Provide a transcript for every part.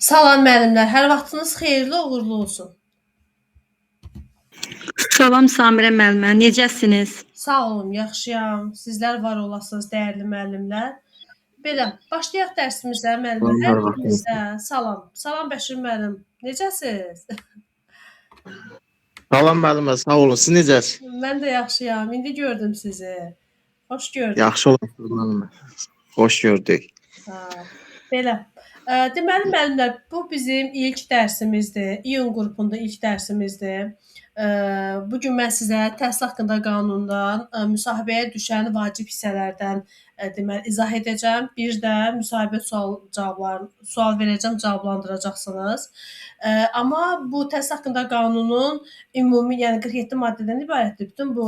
Salam müəllimlər, hər vaxtınız xeyirli, uğurlu olsun. Salam Samirə müəllimə, necəsiniz? Sağ olun, yaxşıyam. Sizlər var olasınız, dəyərli müəllimlər. Belə, başlayaq dərsimizə müəllimlər. Hər birinizə salam. Salam Bəşir müəllim, necəsiz? Salam müəllimə, sağ olun. Siz necəsiz? Mən də yaxşıyam. İndi gördüm sizi. Xoş gördük. Yaxşı olasınız müəllimə. Xoş gördük. Belə. Deməli müəllimlər, bu bizim ilk dərsimizdir. İyun qrupunda ilk dərsimizdir. Bu gün mən sizə təhsil haqqında qanundan müsahibəyə düşən vacib hissələrdən deməli izah edəcəm. Bir də müsahibə sual verəcəm, cavablandıracaqsınız. Amma bu təhsil haqqında qanunun ümumi, yəni 47 maddədən ibarətdir. Bütün bu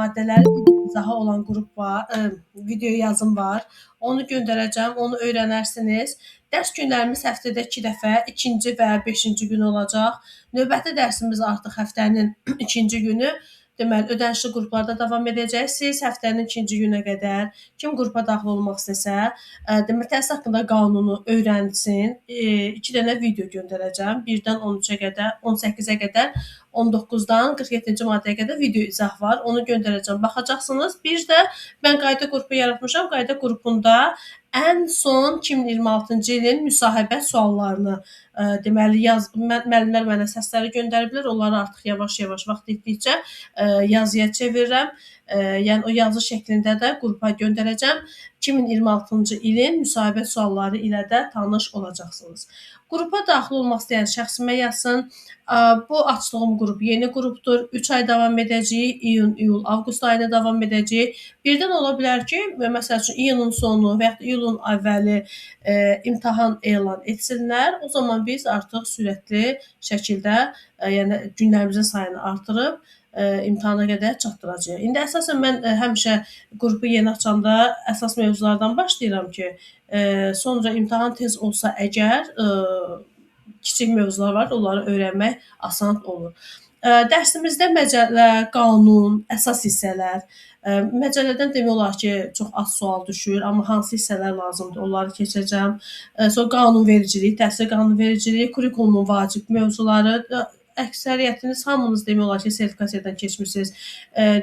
maddələrin izahı olan qrup var, video yazım var. Onu göndərəcəm, onu öyrənərsiniz. Dərs günlərimiz həftədə 2 dəfə, 2-ci və 5-ci gün olacaq. Növbəti dərsimiz artıq həftənin 2-ci günü. Deməli, ödənişli qruplarda davam edəcəksiniz. Həftənin 2-ci günə qədər kim qrupa daxil olmaq istəsə, deməli, təhsil haqqında qanunu öyrənsin. 2 dənə video göndərəcəm. 1-dən 13-ə qədər, 18-ə qədər, 19-dan 47-ci maddəyə qədər video izah var. Onu göndərəcəm, baxacaqsınız. Bir də mən qayda qrupu yaratmışam. Qayda qrupunda ən son 2026-cı ilin müsahibə suallarını deməli müəllimlər mənə səsləri göndəriblər. Onları artıq yavaş-yavaş vaxt etdikcə yazıya çevirirəm. Yəni o yazı şəklində də qrupa göndərəcəm. 2026-cı ilin müsahibə sualları ilə də tanış olacaqsınız. Qrupa daxil olmaq istəyən şəxsimə yazsın. Bu açdığım qrup yeni qrupdur. 3 ay davam edəcək. İyun, iyul, avqust ayına davam edəcək. Birdən ola bilər ki, məsəl üçün iyunun sonu və ya iyulun əvvəli imtahan elan etsinlər. O zaman biz artıq sürətli şəkildə, yəni günlərimizin sayını artırıb imtahana qədər çatdıracağıq. İndi əsasən mən həmişə qrupu yeni açanda əsas mövzulardan başlayıram ki, sonra imtahan tez olsa əgər kiçik mövzular var, onları öyrənmək asan olur. Dərsimizdə məcəllə, qanun, əsas hissələr, məcəllədən demək olar ki, çox az sual düşür, amma hansı hissələr lazımdır, onları keçəcəm. Sonra qanunvericilik, təhsil qanunvericiliyi, kurikulumun vacib mövzuları, əksəriyyətiniz, hamınız demək olar ki, sertifikasiyadan keçmişsiniz.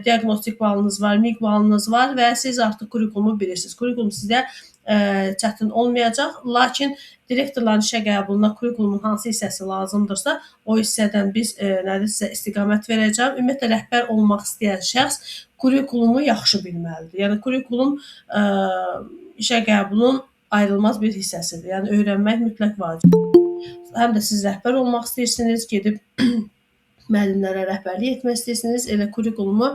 Diaqnostik balınız var, MİQ balınız var və siz artıq kurikulumu bilirsiniz. Kurikulum sizə çətin olmayacaq, lakin direktorların işə qəbuluna kurikulumun hansı hissəsi lazımdırsa, o hissədən biz sizə istiqamət verəcəm. Ümumiyyətlə, rəhbər olmaq istəyən şəxs kurikulumu yaxşı bilməlidir. Yəni, kurikulum işə qəbulun ayrılmaz bir hissəsidir. Yəni, öyrənmək mütləq vacibdir. Həm də siz rəhbər olmaq istəyirsiniz, gedib müəllimlərə rəhbərlik etmək istəyirsiniz, elə kurikulumu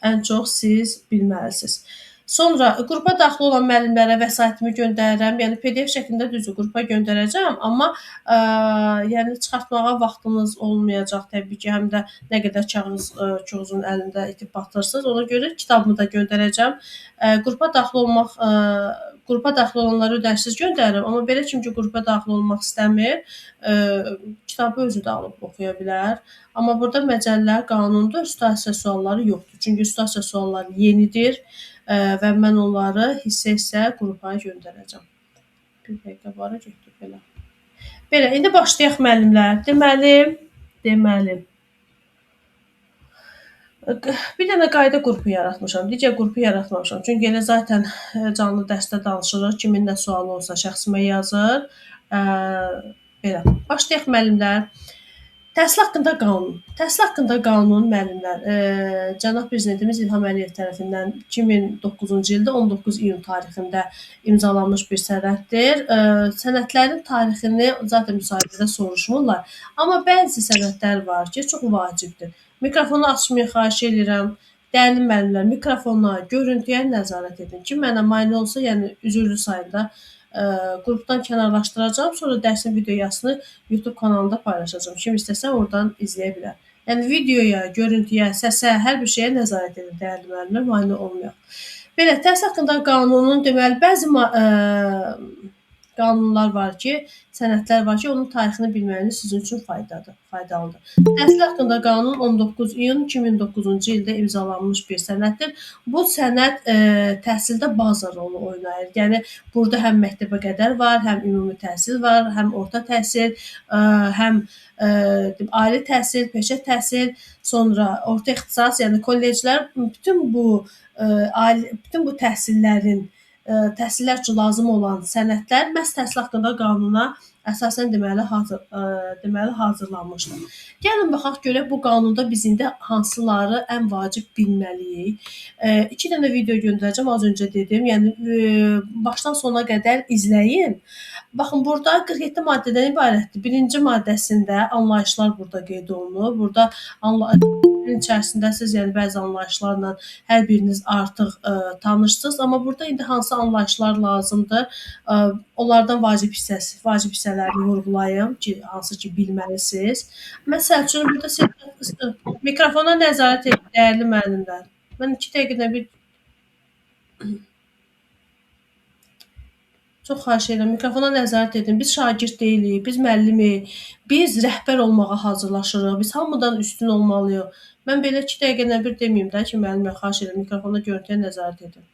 ən çox siz bilməlisiniz. Sonra qrupa daxil olan müəllimlərə vəsaitimi göndərirəm. Yəni PDF şəklində düzdür, qrupa göndərəcəm, amma yəni çıxartmağa vaxtınız olmayacaq təbii ki, həm də nə qədər kağızın əlində itib batırsınız. Ona görə kitabımı da göndərəcəm. Qrupa daxil olanları ödənişsiz göndərirəm, amma belə kim ki, qrupa daxil olmaq istəmir, kitabı özü də alıb oxuya bilər. Amma burada məcəllər, qanundur, situasiya sualları yoxdur. Çünki situasiya sualları yenidir və mən onları hissə-hissə qrupa göndərəcəm. Bir dəqiqə var, getdik belə. Belə, indi başlayaq müəllimlər. Deməli, bir dənə qayda qrupu yaratmışam, digər qrupu yaratmamışam. Çünki elə zaten canlı dərsdə danışırıq, kimin nə sualı olsa şəxsimə yazır. Belə, başlayaq müəllimlər. Təhsil haqqında qanun. Təhsil haqqında qanun müəllimlər cənab prezidentimiz İlham Əliyev tərəfindən 2009-cu ildə 19 iyun tarixində imzalanmış bir sənəddir. Sənədlərin tarixini zaten müsahibədə soruşmurlar. Amma bəzi sənədlər var ki, çox vacibdir. Mikrofonu açmayın, xahiş edirəm. Dəyərli müəllimlər, mikrofona, görüntüyə nəzarət edin ki, mənə mane olsa, yəni üzürlü sayında qrupdan kənarlaşdıracağam, sonra dərsin videosunu YouTube kanalında paylaşacağam. Kim istəsə oradan izləyə bilər. Yəni videoya, görüntüyə, səsə, hər bir şeyə nəzarət edin, dəyərli müəllimlər, mane olmayaq. Belə, təhsil haqqında qanunun deməli bəzi qanunlar var ki, sənədlər var ki, onun tarixini bilməyiniz sizin üçün faydalıdır. Təhsil haqqında qanun 19 iyun 2009-cu ildə imzalanmış bir sənəddir. Bu sənəd təhsildə baza rolu oynayır. Yəni burada həm məktəbə qədər var, həm ümumi təhsil var, həm orta təhsil, həm ali təhsil, peşə təhsil, sonra orta ixtisas, yəni kolleclər, bütün bu təhsillər üçün lazım olan sənədlər məhz təhsil haqqında qanuna əsasən deməli hazırlanmışdır. Gəlin baxaq görək bu qanunda biz indi hansıları ən vacib bilməliyik. 2 dənə video göndərəcəm, az öncə dedim. Yəni başdan sona qədər izləyin. Baxın, burada 47 maddədən ibarətdir. Birinci maddəsində anlayışlar burada qeyd olunur. Burada içərisində siz yəni bəzi anlayışlarla hər biriniz artıq tanışsınız, amma burada indi hansı anlayışlar lazımdır? Onlardan vacib hissələrini vurğulayım ki, hansı ki bilməlisiniz. Məsəl üçün burada mikrofona nəzarət edin, dəyərli müəllimlər. Mən 2 dəqiqədən bir çox xahiş edirəm, mikrofona nəzarət edin. Biz şagird deyilik, biz müəllimik, biz rəhbər olmağa hazırlaşırıq, biz hamıdan üstün olmalıyıq. Mən belə 2 dəqiqədən bir deməyim də ki, müəllimə xahiş edirəm, mikrofona, görüntüyə nəzarət edin.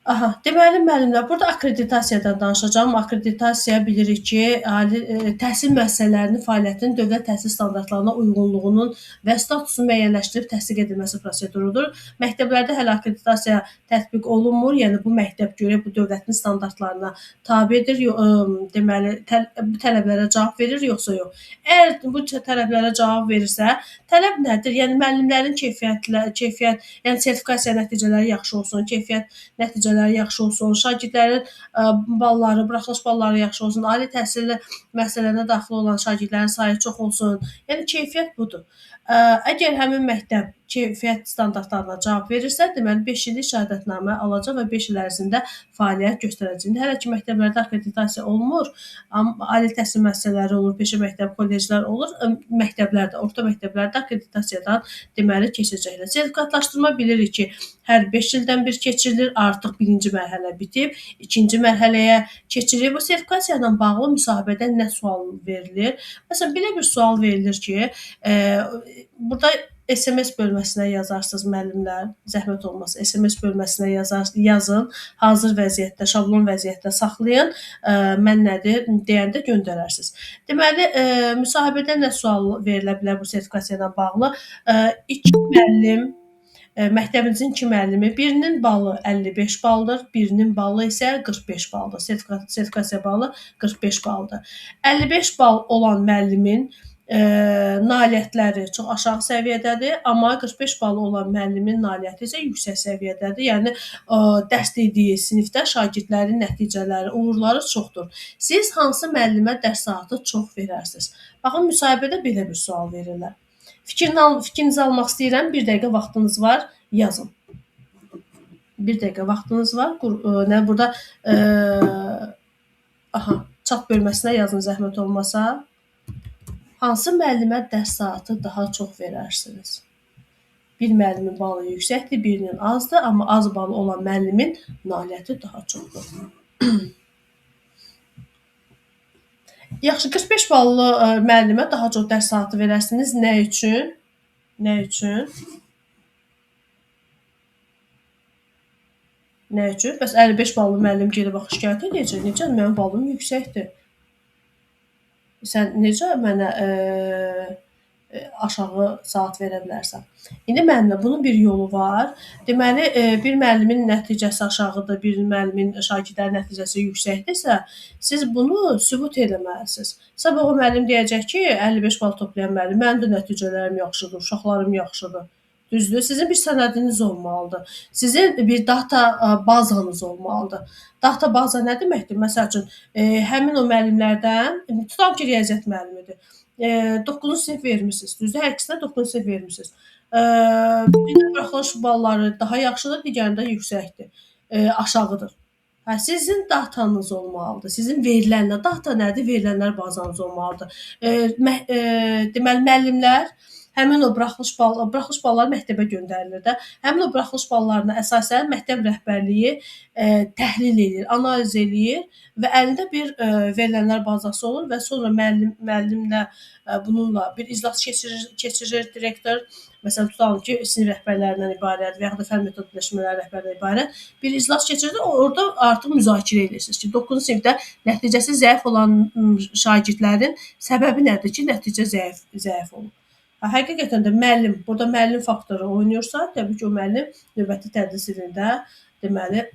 Aha, deməli müəllimlər, burada akkreditasiyadan danışacağam. Akkreditasiya bilirik ki, ali təhsil müəssisələrinin fəaliyyətinin dövlət təhsil standartlarına uyğunluğunun və statusunun müəyyənləşdirib təsdiq edilməsi prosedurudur. Məktəblərdə hələ akkreditasiya tətbiq olunmur, yəni bu məktəb görək bu dövlətin standartlarına tabedir, deməli bu tələblərə cavab verir yoxsa yox. Əgər bu tələblərə cavab verirsə, tələb nədir? Yəni müəllimlərin keyfiyyət, yəni sertifikasiya nəticələri yaxşı olsun, keyfiyyət nəticələri yaxşı olsun, şagirdlərin balları, buraxılış balları yaxşı olsun, ali təhsilli müəssisələrə daxil olan şagirdlərin sayı çox olsun. Yəni keyfiyyət budur. Əgər həmin məktəb keyfiyyət standartlarına cavab verirsə, deməli 5 illik şəhadətnamə alacaq və 5 il ərzində fəaliyyət göstərəcək. Hələ ki məktəblərdə akkreditasiya olmur, ali təhsil müəssisələri olur, peşə məktəb, kolleclər olur, məktəblərdə, orta məktəblərdə akkreditasiyadan deməli keçəcəklər. Sertifikatlaşdırma bilirik ki, hər 5 ildən bir keçirilir, artıq birinci mərhələ bitib, ikinci mərhələyə keçirir. Bu sertifikasiya ilə bağlı müsahibədə nə sual verilir? Məsələn, belə bir sual verilir ki, burada SMS bölməsinə yazarsınız müəllimlər, zəhmət olmasa SMS bölməsinə yazın, hazır vəziyyətdə, şablon vəziyyətdə saxlayın, mən nədir deyəndə göndərərsiniz. Deməli, müsahibədə nə sual verilə bilər bu sertifikasiya ilə bağlı? 2 müəllim, məktəbinizin 2 müəllimi, birinin balı 55 baldır, birinin balı isə 45 baldır. Sertifikasiya balı 45 baldır. 55 bal olan müəllimin nailiyyətləri çox aşağı səviyyədədir, amma 45 balı olan müəllimin nailiyyəti isə yüksək səviyyədədir. Yəni dərs dediyi sinifdə şagirdlərin nəticələri, uğurları çoxdur. Siz hansı müəllimə dərs saatı çox verərsiniz? Baxın, müsahibədə belə bir sual verirlər. Fikrinizi almaq istəyirəm. 1 dəqiqə vaxtınız var, yazın. 1 dəqiqə vaxtınız var. Burada chat bölməsinə yazın zəhmət olmasa. Hansı müəllimə dərs saatı daha çox verərsiniz? Bir müəllimin balı yüksəkdir, birinin azdır, amma az balı olan müəllimin nailiyyəti daha çoxdur. Yaxşı, 45 ballı müəllimə daha çox dərs saatı verərsiniz. Nə üçün? Nə üçün? Nə üçün? Bəs 55 ballı müəllim geri bax şikayət edəcək. Necə? Mənim balım yüksəkdir. Sən necə mənə aşağı saat verə bilərsən? İndi müəllimə, bunun bir yolu var. Deməli, bir müəllimin nəticəsi aşağıdır, bir müəllimin şagirdlərin nəticəsi yüksəkdirsə, siz bunu sübut eləməlisiniz. Sabah o müəllim deyəcək ki, 55 bal toplayan müəllim, mənim də nəticələrim yaxşıdır, uşaqlarım yaxşıdır. Düzdür? Sizin bir sənədiniz olmalıdır. Sizin bir data bazanız olmalıdır. Data baza nə deməkdir? Məsəl üçün, həmin o müəllimlərdən, tutam ki, riyaziyyat müəllimidir. 9-cu sinif vermisiniz, düzdür? Hər ikisinə 9-cu sinif vermisiniz. Birində buraxılış balları daha yaxşıdır, digərində yüksəkdir, aşağıdır. Sizin datanız olmalıdır. Sizin verilənlər, data nədir? Verilənlər bazanız olmalıdır. Deməli, müəllimlər həmin o buraxılış balları məktəbə göndərilir də. Həmin o buraxılış ballarına əsasən məktəb rəhbərliyi təhlil eləyir, analiz eləyir və əlində bir verilənlər bazası olur və sonra müəllimlə bununla bir iclas keçirir direktor. Məsələn, tutalım ki, sinif rəhbərlərindən ibarət və ya da fənn metod birləşmələri rəhbərlərindən ibarət bir iclas keçirdi. Orada artıq müzakirə edirsiniz ki, 9-cu sinifdə nəticəsi zəif olan şagirdlərin səbəbi nədir ki, nəticə zəif olub. Həqiqətən də burada müəllim faktoru oynayırsa, təbii ki, o müəllim növbəti tədris ilində deməli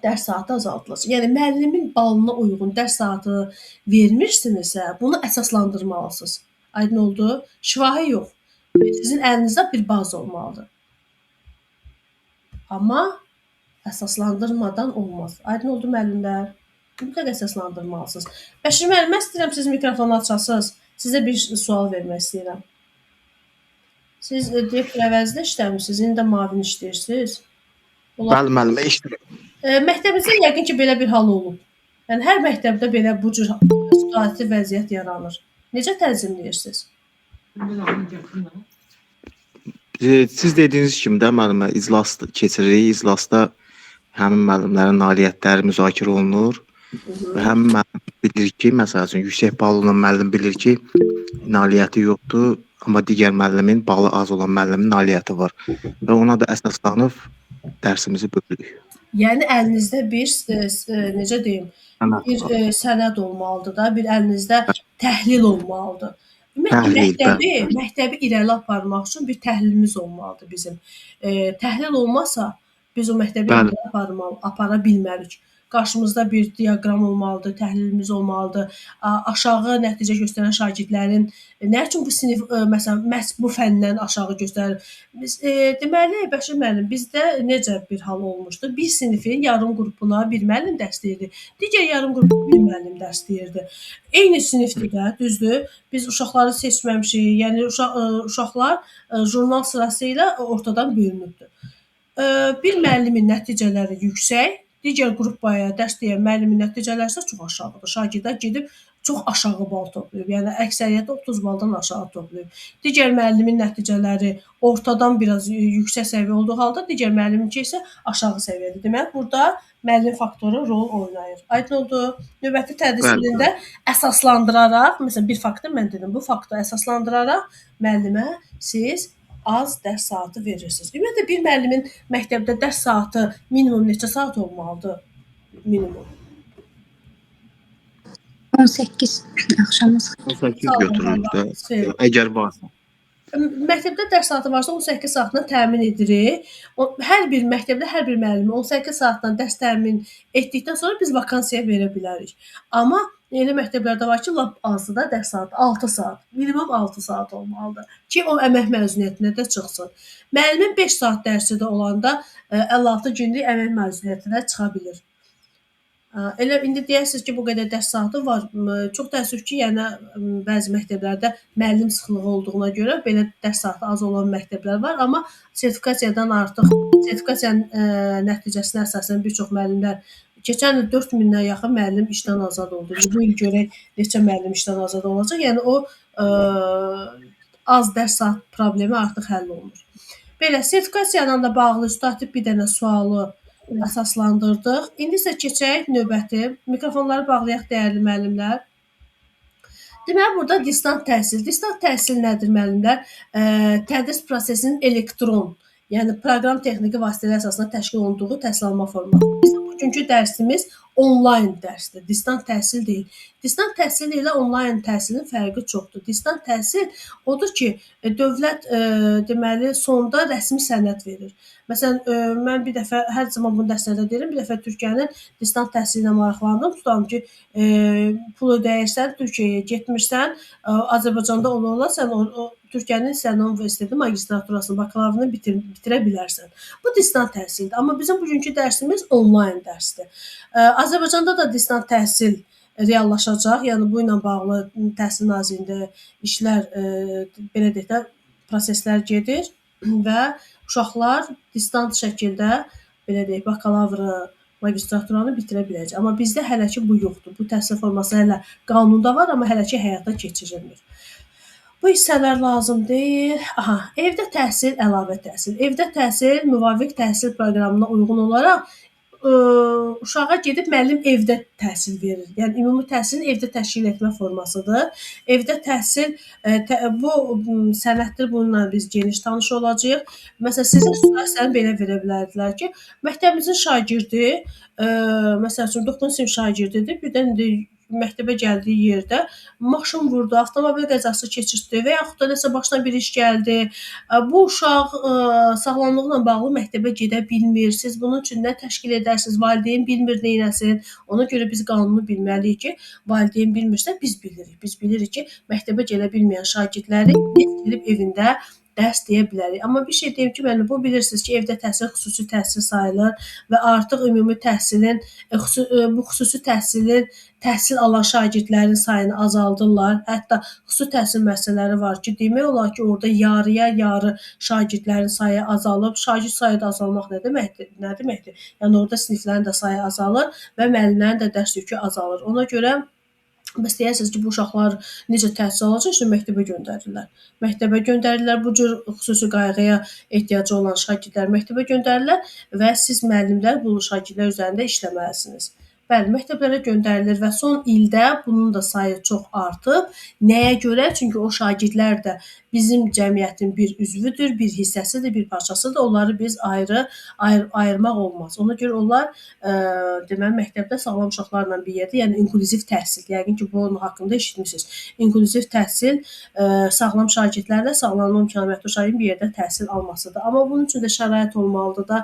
dərs saatı azaldılacaq. Yəni müəllimin balına uyğun dərs saatı vermirsinizsə, bunu əsaslandırmalısınız. Aydın oldu? Şifahi yox. Sizin əlinizdə bir baza olmalıdır. Amma əsaslandırmadan olmaz. Aydın oldu müəllimlər? Mütləq əsaslandırmalısınız. Bəşir müəllim, mən istəyirəm siz mikrofonu açasınız. Sizə bir sual vermək istəyirəm. Siz direktor əvəzində işləmirsiniz, indi də müavin işləyirsiniz. Bəli, müəllim, eşidirəm. Məktəbinizdə yəqin ki, belə bir hal olub. Yəni hər məktəbdə belə bu cür situativ vəziyyət yaranır. Necə tənzimləyirsiniz? Siz dediyiniz kimi də müəllimə iclas keçiririk. İclasda həmin müəllimlərin nailiyyətləri müzakirə olunur. Və həmin müəllim bilir ki, məsəl üçün yüksək ballı olan müəllim bilir ki, nailiyyəti yoxdur, amma digər müəllimin balı az olan müəllimin nailiyyəti var. Və ona da əsaslanıb dərsimizi bölürük. Yəni əlinizdə bir necə deyim, bir sənəd olmalıdır da, bir əlinizdə təhlil olmalıdır. Məktəbi irəli aparmaq üçün bir təhlilimiz olmalıdır bizim. Təhlil olmasa, biz o məktəbi irəli apara bilmərik. Qarşımızda bir diaqram olmalıdır, təhlilimiz olmalıdır. Aşağı nəticə göstərən şagirdlərin nə üçün bu sinif məsələn məhz bu fəndən aşağı göstərir? Deməli, Bəşir müəllim, bizdə necə bir hal olmuşdu? Bir sinifin yarım qrupuna bir müəllim dərs deyirdi, digər yarım qrupuna bir müəllim dərs deyirdi. Eyni sinifdir də, düzdür? Biz uşaqları seçməmişik. Yəni uşaqlar jurnal sırası ilə ortadan bölünübdür. Bir müəllimin nəticələri yüksək, digər qrupaya dərs deyən müəllimin nəticələri isə çox aşağıdır. Şagirdlər gedib çox aşağı bal toplayıb. Yəni əksəriyyəti 30 baldan aşağı toplayıb. Digər müəllimin nəticələri ortadan biraz yüksək səviyyə olduğu halda digər müəlliminki isə aşağı səviyyədir. Deməli, burada müəllim faktoru rol oynayır. Aydın oldu? Növbəti tədris ilində əsaslandıraraq, məsələn, bir faktı mən dedim, bu faktı əsaslandıraraq müəllimə siz az dərs saatı verirsiniz. Ümumiyyətlə, bir müəllimin məktəbdə dərs saatı minimum neçə saat olmalıdır? Minimum. 18 axşamız. 18 götürürük də, əgər varsa. Məktəbdə dərs saatı varsa 18 saatla təmin edirik. Hər bir məktəbdə hər bir müəllimi 18 saatdan dərs təmin etdikdən sonra biz vakansiya verə bilərik. Amma elə məktəblərdə var ki, lap azı da dərs saatı 6 saat, minimum 6 saat olmalıdır ki, o əmək məzuniyyətinə də çıxsın. Müəllimin 5 saat dərsi də olanda 56 günlük əmək məzuniyyətinə çıxa bilir. Elə indi deyərsiniz ki, bu qədər dərs saatı var. Çox təəssüf ki, yəni bəzi məktəblərdə müəllim sıxlığı olduğuna görə belə dərs saatı az olan məktəblər var, amma sertifikasiyadan artıq sertifikasiyanın nəticəsinə əsasən bir çox müəllimlər keçən il 4000-dən yaxın müəllim işdən azad oldu. Bu il görək neçə müəllim işdən azad olacaq. Yəni o az dərs saat problemi artıq həll olunur. Belə sertifikasiya ilə bağlı statik bir dənə sualı əsaslandırdıq. İndi isə keçək növbəti. Mikrofonları bağlayaq dəyərli müəllimlər. Deməli, burada distant təhsil. Distant təhsil nədir müəllimlər? Tədris prosesinin elektron, yəni proqram texniki vasitələr əsasında təşkil olunduğu təhsil alma forması. Bizim bugünkü dərsimiz onlayn dərsdir. Distant təhsil deyil. Distant təhsil ilə onlayn təhsilin fərqi çoxdur. Distant təhsil odur ki, dövlət deməli sonda rəsmi sənəd verir. Məsələn, mən bir dəfə hər zaman bunu dərslərdə deyirəm, bir dəfə Türkiyənin distant təhsili ilə maraqlandım. Tutalım ki, pul ödəyirsən, Türkiyəyə getmirsən, Azərbaycanda ola sən o Türkiyənin sənin universiteti magistraturasını, bakalavrini bitirə bilərsən. Bu distant təhsildir. Amma bizim bugünkü dərsimiz onlayn dərsdir. Azərbaycanda da distant təhsil reallaşacaq. Yəni bu ilə bağlı Təhsil Nazirliyində işlər belə deyək də proseslər gedir və uşaqlar distant şəkildə belə deyək bakalavrı, magistraturanı bitirə biləcək. Amma bizdə hələ ki bu yoxdur. Bu təhsil forması hələ qanunda var, amma hələ ki həyata keçirilmir. Bu hissələr lazım deyil. Aha, evdə təhsil, əlavə təhsil. Evdə təhsil müvafiq təhsil proqramına uyğun olaraq uşağa gedib müəllim evdə təhsil verir. Yəni ümumi təhsilin evdə təşkil etmə formasıdır. Evdə təhsil bu sənəddir. Bununla biz geniş tanış olacağıq. Məsələn, sizə sualını belə verə bilərdilər ki, məktəbimizin şagirdi, məsəl üçün 9-cu sinif şagirdidir. Birdən indi məktəbə gəldiyi yerdə maşın vurdu, avtomobil qəzası keçirtdi və yaxud da nəsə başına bir iş gəldi. Bu uşaq sağlamlıqla bağlı məktəbə gedə bilmir. Siz bunun üçün nə təşkil edərsiniz? Valideyn bilmir neyləsin. Ona görə biz qanunu bilməliyik ki, valideyn bilmirsə biz bilirik. Biz bilirik ki, məktəbə gələ bilməyən şagirdləri gedib evində dərs deyə bilərik. Amma bir şey deyim ki, müəllim, bu bilirsiniz ki, evdə təhsil xüsusi təhsil sayılır və artıq ümumi təhsilin bu xüsusi təhsil alan şagirdlərin sayını azaldırlar. Hətta xüsusi təhsil müəssisələri var ki, demək olar ki, orada yarıya yarı şagirdlərin sayı azalıb. Şagird sayı da azalmaq nə deməkdir? Nə deməkdir? Yəni orada siniflərin də sayı azalır və müəllimlərin də dərs yükü azalır. Ona görə bəs deyərsiniz ki, bu uşaqlar necə təhsil alacaq? İşte məktəbə göndərirlər. Məktəbə göndərirlər. Bu cür xüsusi qayğıya ehtiyacı olan şagirdlər məktəbə göndərirlər və siz müəllimlər bu şagirdlər üzərində işləməlisiniz. Bəli, məktəblərə göndərilir və son ildə bunun da sayı çox artıb. Nəyə görə? Çünki o şagirdlər də bizim cəmiyyətin bir üzvüdür, bir hissəsidir, bir parçasıdır. Onları biz ayırmaq olmaz. Ona görə onlar deməli məktəbdə sağlam uşaqlarla bir yerdə, yəni inklüziv təhsil. Yəqin ki, bunun haqqında eşitmisiniz. İnklüziv təhsil sağlam şagirdlərlə sağlamlıq imkanı məhdud şagirdin bir yerdə təhsil almasıdır. Amma bunun üçün də şərait olmalıdır da.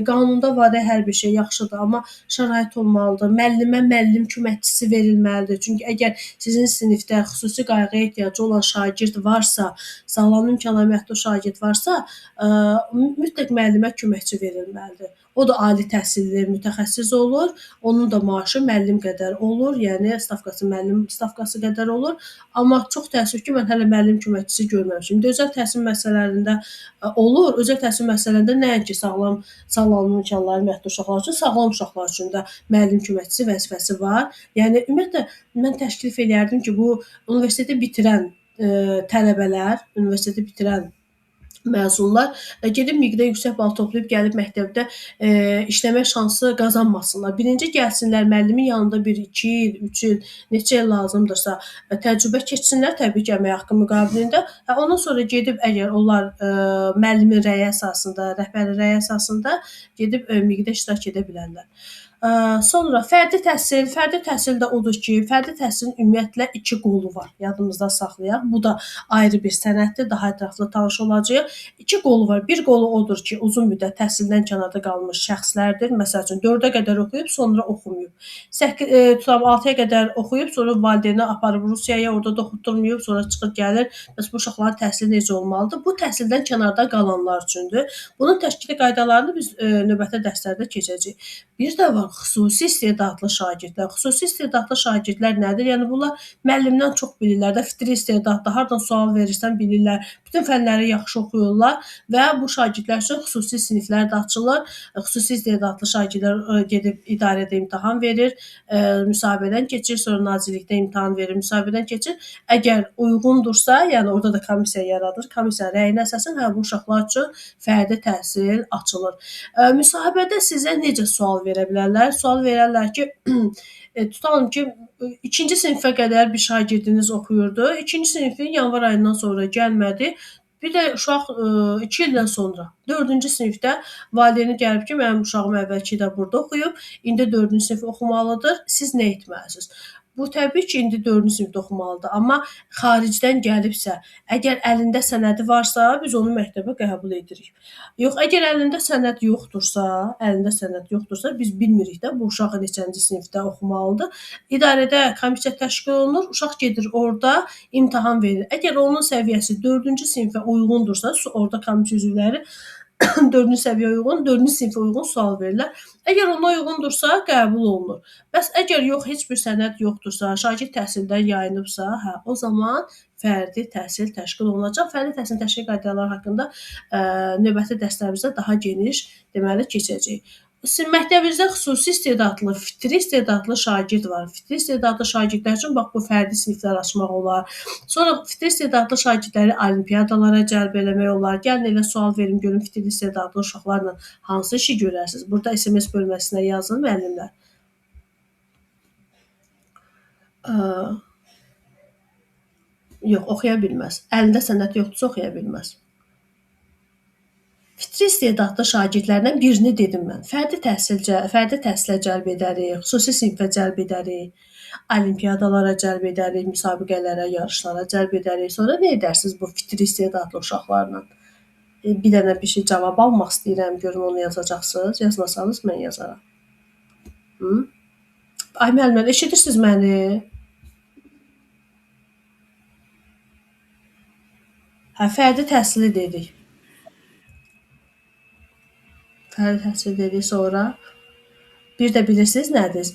Qanunda var hər bir şey yaxşıdır, amma şərait olmalıdır. Müəllimə müəllim köməkçisi verilməlidir. Çünki əgər sizin sinifdə xüsusi qayğıya ehtiyacı olan şagird varsa, sağlamlıq imkanı məhdud şagird varsa, mütləq müəllimə köməkçi verilməlidir. O da ali təhsilli mütəxəssis olur. Onun da maaşı müəllim qədər olur. Yəni stavkası müəllim stavkası qədər olur. Amma çox təəssüf ki, mən hələ müəllim köməkçisi görməmişəm. İndi özəl təhsil müəssisələrində olur. Özəl təhsil müəssisələrində nəinki sağlamlıq imkanları məhdud uşaqlar üçün, sağlam uşaqlar üçün də müəllim köməkçisi vəzifəsi var. Yəni ümumiyyətlə mən təklif eləyərdim ki, bu universiteti bitirən tələbələr, universiteti bitirən məzunlar gedib miqdə yüksək bal toplayıb gəlib məktəbdə işləmə şansı qazanmasınlar. Birinci gəlsinlər müəllimin yanında 1-2 il, 3 il, neçə il lazımdırsa təcrübə keçsinlər təbii ki, əmək haqqı müqabilində. Ondan sonra gedib əgər onlar müəllimin rəyi əsasında, rəhbərin rəyi əsasında gedib miqdə iştirak edə bilərlər. Sonra fərdi təhsil də odur ki, fərdi təhsilin ümumiyyətlə 2 qolu var. Yadımızda saxlayaq. Bu da ayrı bir sənəddir. Daha ətraflı tanış olacağıq. 2 qolu var. Bir qolu odur ki, uzun müddət təhsildən kənarda qalmış şəxslərdir. Məsəl üçün 4-ə qədər oxuyub, sonra oxumayıb. 6-ya qədər oxuyub, sonra valideyni aparıb Rusiyaya, orada da oxutdurmayıb, sonra çıxır gəlir. Bəs bu uşaqların təhsili necə olmalıdır? Bu təhsildən kənarda qalanlar üçündür. Bunun təşkili qaydalarını biz növbəti dərslərdə keçəcəyik. Bir də var xüsusi istedadlı şagirdlər. Xüsusi istedadlı şagirdlər nədir? Yəni bunlar müəllimdən çox bilirlər də, fitri istedadlı, hardan sual verirsən bilirlər. Bütün fənləri yaxşı oxuyurlar və bu şagirdlər üçün xüsusi siniflər də açılır. Xüsusi istedadlı şagirdlər gedib idarədə imtahan verir, müsahibədən keçir, sonra nazirlikdə imtahan verir, müsahibədən keçir. Əgər uyğundursa, yəni orada da komissiya yaradır. Komissiya rəyinə əsasən bu uşaqlar üçün fərdi təhsil açılır. Müsahibədə sizə necə sual verə bilərlər? Sual verərlər ki, tutalım ki, 2-ci sinifə qədər bir şagirdiniz oxuyurdu. 2-ci sinifin yanvar ayından sonra gəlmədi. Bir də uşaq 2 ildən sonra 4-cü sinifdə valideyni gəlib ki, mənim uşağım əvvəlki ildə burada oxuyub, indi 4-cü sinif oxumalıdır. Siz nə etməlisiniz? Bu təbii ki, indi 4-cü sinifdə oxumalıdır, amma xaricdən gəlibsə, əgər əlində sənədi varsa, biz onu məktəbə qəbul edirik. Yox, əgər əlində sənəd yoxdursa, biz bilmirik də bu uşaq neçənci sinifdə oxumalıdır. İdarədə komissiya təşkil olunur, uşaq gedir orada imtahan verir. Əgər onun səviyyəsi 4-cü sinifə uyğundursa, orada komissiya üzvləri 4-cü səviyyəyə uyğun, 4-cü sinifə uyğun sual verirlər. Əgər ona uyğundursa, qəbul olunur. Bəs əgər yox, heç bir sənəd yoxdursa, şagird təhsildən yayınıbsa, o zaman fərdi təhsil təşkil olunacaq. Fərdi təhsil təşkil qaydaları haqqında növbəti dərslərimizdə daha geniş deməli keçəcəyik. Sizin məktəbinizdə xüsusi istedadlı, fitri istedadlı şagird var. Fitri istedadlı şagirdlər üçün bax bu fərdi siniflər açmaq olar. Sonra fitri istedadlı şagirdləri olimpiadalara cəlb eləmək olar. Gəlin elə sual verim görüm fitri istedadlı uşaqlarla hansı işi görərsiniz? Burada SMS bölməsinə yazın müəllimlər. Yox, oxuya bilməz. Əlində sənəd yoxdursa oxuya bilməz. Fitri istedadlı şagirdlərdən birini dedim mən. Fərdi təhsilə cəlb edərik, xüsusi sinifə cəlb edərik, olimpiadalara cəlb edərik, müsabiqələrə, yarışlara cəlb edərik. Sonra nə edərsiniz bu fitri istedadlı uşaqlarla? Bir dənə bir şey cavab almaq istəyirəm, görüm onu yazacaqsınız. Yazmasanız mən yazaram. Ay müəllimlər, eşidirsiniz məni? Fərdi təhsili dedik. Fərdi təhsil dedik sonra. Bir də bilirsiniz nədir?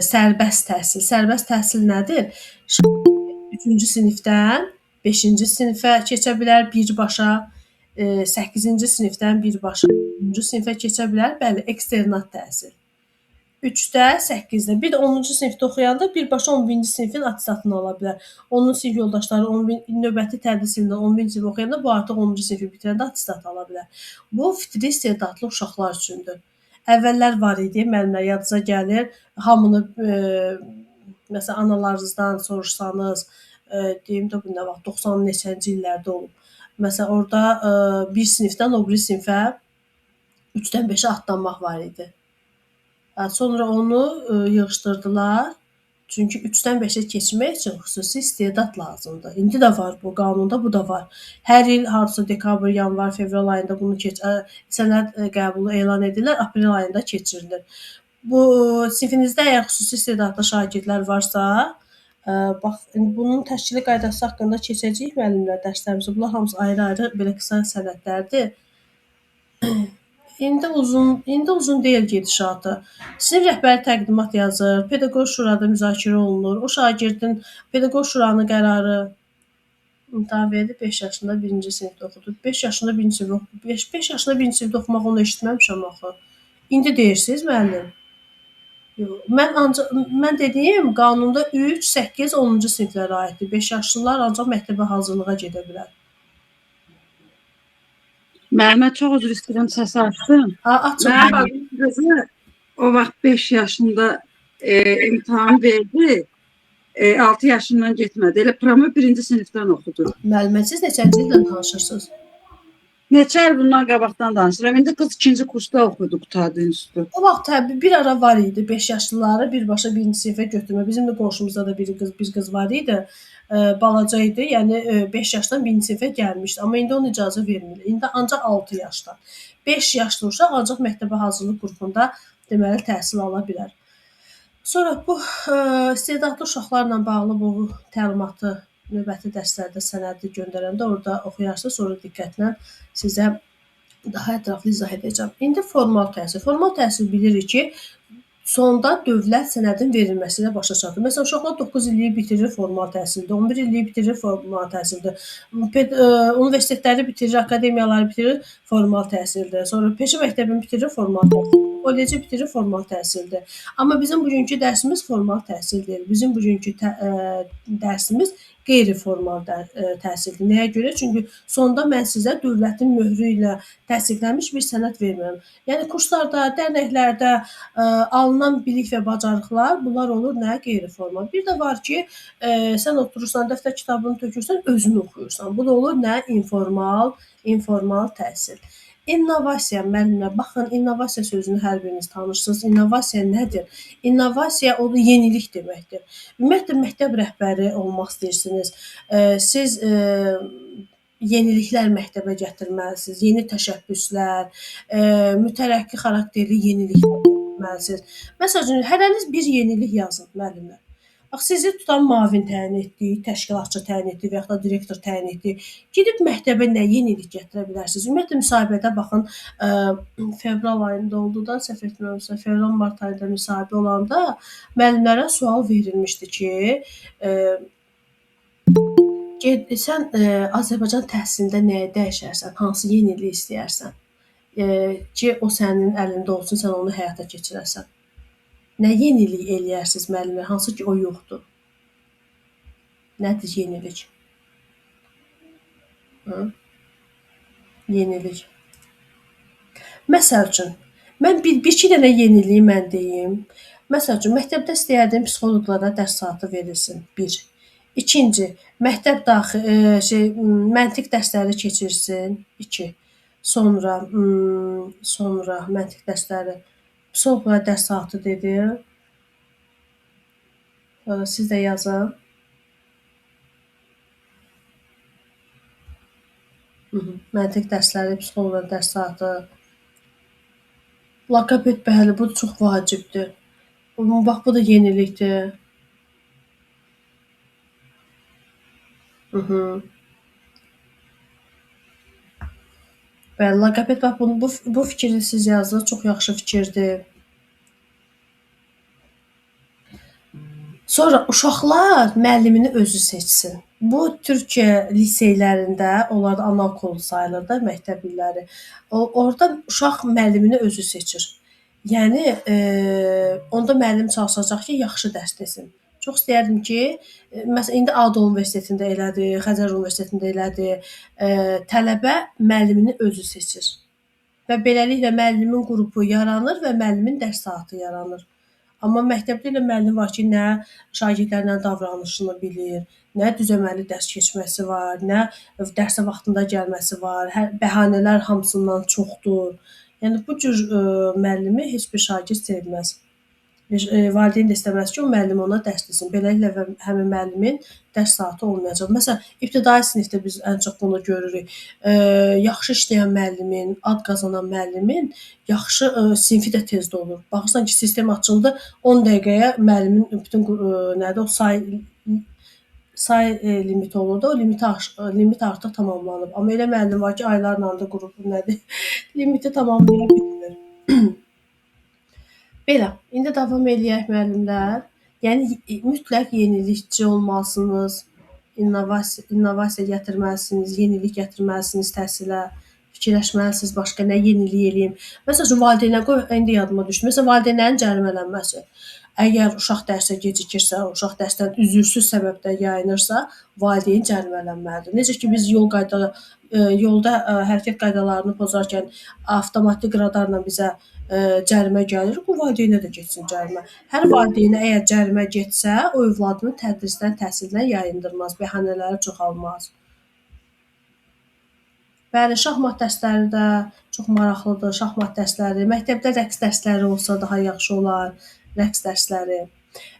Sərbəst təhsil. Sərbəst təhsil nədir? 3-cü sinifdən 5-ci sinifə keçə bilər birbaşa, 8-ci sinifdən birbaşa 10-cu sinifə keçə bilər. Bəli, eksternat təhsil. 3-də, 8-də, bir də 10-cu sinifdə oxuyanda birbaşa 11-ci sinifin attestatını ala bilər. Onun sinif yoldaşları növbəti tədris ilində 11-ci sinif oxuyanda bu artıq 10-cu sinifi bitirəndə attestat ala bilər. Bu fitri istedadlı uşaqlar üçündür. Əvvəllər var idi, müəllimlər yadınıza gəlir. Hamını məsələn analarınızdan soruşsanız, deyim də bu nə vaxt 90 neçənci illərdə olub. Məsələn orada bir sinifdən o biri sinifə 3-dən 5-ə atlanmaq var idi. Sonra onu yığışdırdılar. Çünki 3-dən 5-ə keçmək üçün xüsusi istedad lazımdır. İndi də var bu, qanunda bu da var. Hər il hardasa dekabr, yanvar, fevral ayında bunu sənəd qəbulu elan edirlər, aprel ayında keçirilir. Bu sinfinizdə əgər xüsusi istedadlı şagirdlər varsa, bax bunun təşkili qaydası haqqında keçəcəyik müəllimlər dərslərimizdə. Bunlar hamısı ayrı-ayrı belə qısa sənədlərdir. İndi uzun deyil gedişatı. Sinif rəhbəri təqdimat yazır, pedaqoq şurada müzakirə olunur. O şagirdin pedaqoq şuranın qərarı imtahan verdi, 5 yaşında 1-ci sinifdə oxudu. 5 yaşında 1-ci sinifdə oxudu. 5 yaşında 1-ci sinifdə oxumaq onu eşitməmişəm axı. İndi deyirsiniz müəllim? Yox, mən dediyim qanunda 3, 8, 10-cu siniflərə aiddir. 5 yaşlılar ancaq məktəbə hazırlığa gedə bilər. Müəllimə çox üzr istəyirəm, səsi açdım. Açın. Mənim bacım qızı o vaxt 5 yaşında imtahan verdi. 6 yaşından getmədi. Elə promo 1-ci sinifdən oxudu. Müəllimə, siz neçənci ildən tanışırsınız? Neçə il bundan qabaqdan danışıram. İndi qız 2-ci kursda oxudu Qutadı İnstitutu. O vaxt təbii bir ara var idi 5 yaşlıları birbaşa 1-ci sinifə götürmə. Bizim də qonşumuzda da bir qız var idi. Balaca idi. Yəni 5 yaşdan 1-ci sinifə gəlmişdi. Amma indi onun icazə vermirlər. İndi ancaq 6 yaşdan. 5 yaşlı uşaq ancaq məktəbə hazırlıq qrupunda deməli təhsil ala bilər. Sonra bu istedadlı uşaqlarla bağlı bu təlimatı növbəti dərslərdə sənədi göndərəndə orada oxuyarsınız, sonra diqqətlə sizə daha ətraflı izah edəcəm. İndi formal təhsil. Formal təhsil bilirik ki, sonda dövlət sənədin verilməsi ilə başa çatır. Məsələn, uşaqlar 9 illiyi bitirir formal təhsildə, 11 illiyi bitirir formal təhsildə, universitetləri bitirir, akademiyaları bitirir formal təhsildə, sonra peşə məktəbini bitirir formal təhsildə, kolleci bitirir formal təhsildə. Amma bizim bugünkü dərsimiz formal təhsil deyil. Bizim bugünkü dərsimiz qeyri-formal təhsildir. Nəyə görə? Çünki sonda mən sizə dövlətin möhrü ilə təsdiqlənmiş bir sənəd vermirəm. Yəni kurslarda, dərnəklərdə alınan bilik və bacarıqlar, bunlar olur nə? Qeyri-formal. Bir də var ki, sən oturursan, dəftər kitabını tökürsən, özünü oxuyursan. Bu da olur nə? İnformal təhsil. İnnovasiya, müəllimlər, baxın, innovasiya sözünü hər biriniz tanırsınız. İnnovasiya nədir? İnnovasiya o da yenilik deməkdir. Ümumiyyətlə, məktəb rəhbəri olmaq istəyirsiniz. Siz yeniliklər məktəbə gətirməlisiniz. Yeni təşəbbüslər, mütərəqqi xarakterli yeniliklər gətirməlisiniz. Məsələn, hərəniz bir yenilik yazın, müəllimlər. Bax, sizi tutan müavin təyin etdik, təşkilatçı təyin etdik və ya da direktor təyin etdik. Gedib məktəbə nə yenilik gətirə bilərsiniz? Ümumiyyətlə, müsahibədə baxın, fevral ayında oldudan, səhv etmirəmsə, fevral-mart ayında müsahibə olanda müəllimlərə sual verilmişdi ki, sən Azərbaycan təhsilində nəyə dəyişərsən, hansı yeniliyi istəyərsən? ki, o sənin əlində olsun, sən onu həyata keçirəsən. Nə yenilik eləyərsiniz müəllimlər, hansı ki o yoxdur? Nədir yenilik? Hı? Yenilik. Məsəl üçün, mən bir-iki dənə yeniliyi mən deyim. Məsəl üçün, məktəbdə istəyərdim psixoloqlara dərs saatı verilsin. 1. İkinci, məktəb məntiq dərsləri keçirsin. 2. Sonra məntiq dərsləri psixoloqlara dərs saatı dedi. Siz də yazın. Məntiq dərsləri, psixoloqlara dərs saatı. Laqabet, bəli, bu çox vacibdir. Bax, bu da yenilikdir. Bəli, laqabet, bax, bu fikri siz yazın, çox yaxşı fikirdir. Sonra uşaqlar müəllimini özü seçsin. Bu Türkiyə liseylərində, onlar da anaokulu sayılır da, məktəb illəri. Orada uşaq müəllimini özü seçir. Yəni onda müəllim çalışacaq ki, yaxşı dərs desin. Çox istəyərdim ki, məsələn indi ADU Universitetində elədir, Xəzər Universitetində elədir. Tələbə müəllimini özü seçir. Və beləliklə müəllimin qrupu yaranır və müəllimin dərs saatı yaranır. Amma məktəbdə elə müəllim var ki, nə şagirdlərlə davranışını bilir, nə düzəməli dərs keçməsi var, nə dərsə vaxtında gəlməsi var, bəhanələr hamısından çoxdur. Yəni bu cür müəllimi heç bir şagird sevməz. Valideyn də istəməz ki, o müəllim ona dərs desin. Beləliklə həmin müəllimin dərs saatı olmayacaq. Məsələn, ibtidai sinifdə biz ən çox bunu görürük. Yaxşı işləyən müəllimin, ad qazanan müəllimin yaxşı sinfi də tezdə olur. Baxırsan ki, sistem açıldı, 10 dəqiqəyə müəllimin bütün nədir o say limiti olur da, o limit artıq tamamlanıb. Amma elə müəllim var ki, aylarla da qrupu nədir, limiti tamamlaya bilmir. Belə, indi davam eləyək müəllimlər. Yəni mütləq yenilikçi olmalısınız, innovasiya gətirməlisiniz, yenilik gətirməlisiniz təhsilə, fikirləşməlisiniz başqa nə yenilik eləyim. Məsələn, valideynlər, indi yadıma düşdü. Məsələn, valideynlərin cərimələnməsi. Əgər uşaq dərsə gecikirsə, uşaq dərsdən üzürsüz səbəbdən yayınırsa, valideyn cərimələnməlidir. Necə ki, biz yolda hərəkət qaydalarını pozarkən avtomatik radarla bizə cərimə gəlir, bu valideynə də getsin cərimə. Hər valideynə əgər cərimə getsə, o övladını tədrisdən, təhsildən yayındırmaz, bəhanələri çoxalmaz. Bəli, şahmat dərsləri də çox maraqlıdır, şahmat dərsləri. Məktəbdə rəqs dərsləri olsa daha yaxşı olar, rəqs dərsləri.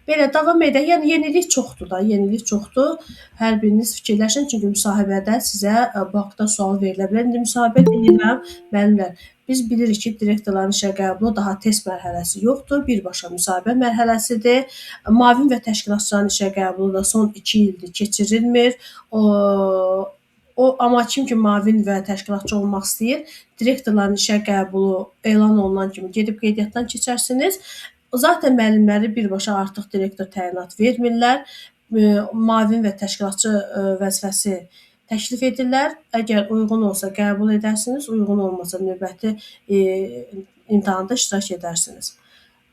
Belə, davam edək. Yəni, yenilik çoxdur da, yenilik çoxdur. Hər biriniz fikirləşin, çünki müsahibədə sizə bu haqda sual verilə bilər. İndi müsahibə edirəm, müəllimlər. Biz bilirik ki, direktorların işə qəbulu daha test mərhələsi yoxdur, birbaşa müsahibə mərhələsidir. Müavin və təşkilatçıların işə qəbulu da son 2 ildir keçirilmir. Amma kim ki, müavin və təşkilatçı olmaq istəyir, direktorların işə qəbulu elan olunan kimi gedib qeydiyyatdan keçərsiniz. Zaten müəllimləri birbaşa artıq direktor təyinat vermirlər. Müavin və təşkilatçı vəzifəsi təklif edirlər. Əgər uyğun olsa qəbul edərsiniz, uyğun olmasa növbəti imtahanda iştirak edərsiniz.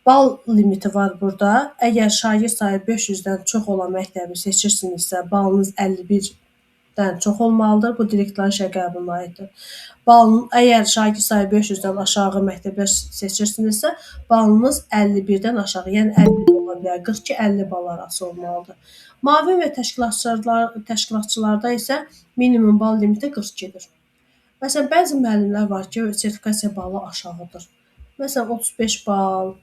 Bal limiti var burada. Əgər şagird sayı 500-dən çox olan məktəbi seçirsinizsə, balınız 51-dən çox olmalıdır. Bu direktorların işə qəbuluna aiddir. Əgər şagird sayı 500-dən aşağı məktəblər seçirsinizsə, balınız 51-dən aşağı, yəni 50 ola bilər, 42-50 bal arası olmalıdır. Müavin və təşkilatçılarda isə minimum bal limiti 42-dir. Məsələn, bəzi müəllimlər var ki, sertifikasiya balı aşağıdır. Məsələn, 35 bal,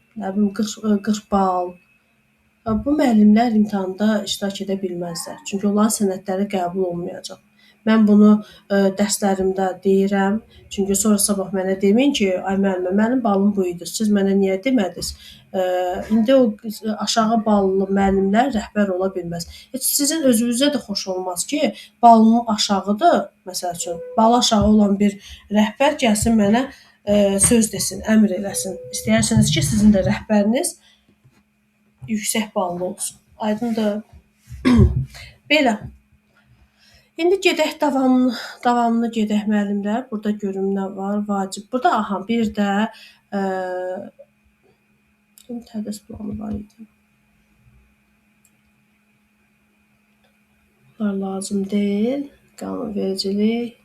40 bal. Bu müəllimlər imtahanda iştirak edə bilməzlər. Çünki onların sənədləri qəbul olmayacaq. Mən bunu dərslərimdə deyirəm. Çünki sonra sabah mənə deməyin ki, ay müəllimə, mənim balım bu idi. Siz mənə niyə demədiniz? İndi o aşağı ballı müəllimlər rəhbər ola bilməz. Heç sizin özünüzə də xoş olmaz ki, balım aşağıdır, məsəl üçün. Balı aşağı olan bir rəhbər gəlsin mənə söz desin, əmr eləsin. İstəyirsiniz ki, sizin də rəhbəriniz yüksək ballı olsun. Aydındır? Belə. İndi gedək davamlı gedək müəllimlər. Burada görüm nə var? Vacib. Burada aha bir də tədris planı var idi. Bunlar lazım deyil. Qanunvericilik.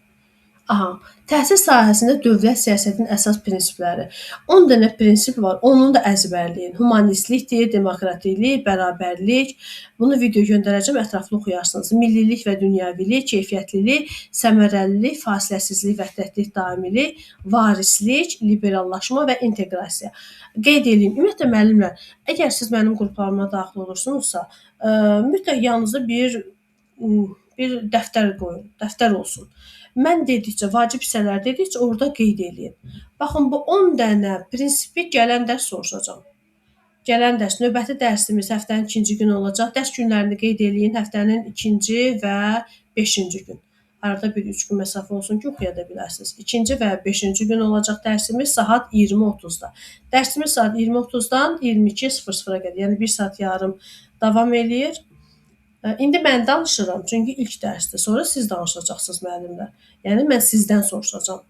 Aha, təhsil sahəsində dövlət siyasətinin əsas prinsipləri. 10 dənə prinsip var. Onu da əzbərləyin. Humanistlikdir, demokratiklik, bərabərlik. Bunu video göndərəcəm, ətraflı oxuyarsınız. Millilik və dünyəvilik, keyfiyyətlilik, səmərəlilik, fasiləsizlik, vəhdətlik, daimilik, varislik, liberallaşma və inteqrasiya. Qeyd edeyim. Ümumiyyətlə müəllimlər, əgər siz mənim qruplarıma daxil olursunuzsa, mütləq yanınızda bir dəftər qoyun, dəftər olsun. Mən dedikcə, vacib hissələr dedikcə orada qeyd eləyin. Baxın, bu 10 dənə prinsipi gələn dərs soruşacağam. Gələn dərs, növbəti dərsimiz həftənin 2-ci günü olacaq. Dərs günlərini qeyd eləyin, həftənin 2-ci və 5-ci gün. Arada bir 3 gün məsafə olsun ki, oxuya da bilərsiniz. 2-ci və 5-ci gün olacaq dərsimiz saat 20:30-da. Dərsimiz saat 20:30-dan 22:00-a qədər, yəni 1 saat yarım davam eləyir. İndi mən danışıram, çünki ilk dərsdir. Sonra siz danışacaqsınız müəllimlər. Yəni mən sizdən soruşacağam.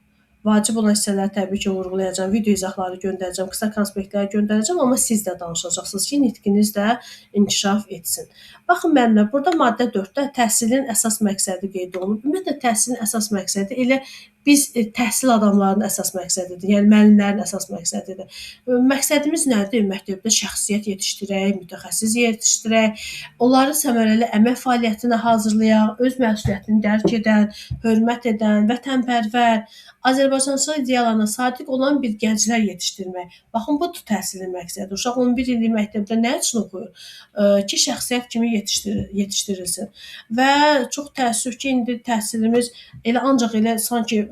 Vacib olan hissələri təbii ki, vurğulayacağam, video izahları göndərəcəm, qısa konspektlər göndərəcəm, amma siz də danışacaqsınız ki, nitqiniz də inkişaf etsin. Baxın müəllimlər, burada maddə 4-də təhsilin əsas məqsədi qeyd olunub. Ümumiyyətlə təhsilin əsas məqsədi elə biz təhsil adamlarının əsas məqsədidir. Yəni müəllimlərin əsas məqsədidir. Məqsədimiz nədir? Məktəbdə şəxsiyyət yetişdirək, mütəxəssis yetişdirək, onları səmərəli əmək fəaliyyətinə hazırlayaq, öz məsuliyyətini dərk edən, hörmət edən, vətənpərvər, Azərbaycançılıq ideyalarına sadiq olan bir gənclər yetişdirmək. Baxın, bu təhsilin məqsədi. Uşaq 11 illik məktəbdə nə üçün oxuyur? Ki, şəxsiyyət kimi yetişdirilsin. Və çox təəssüf ki, indi təhsilimiz ancaq sanki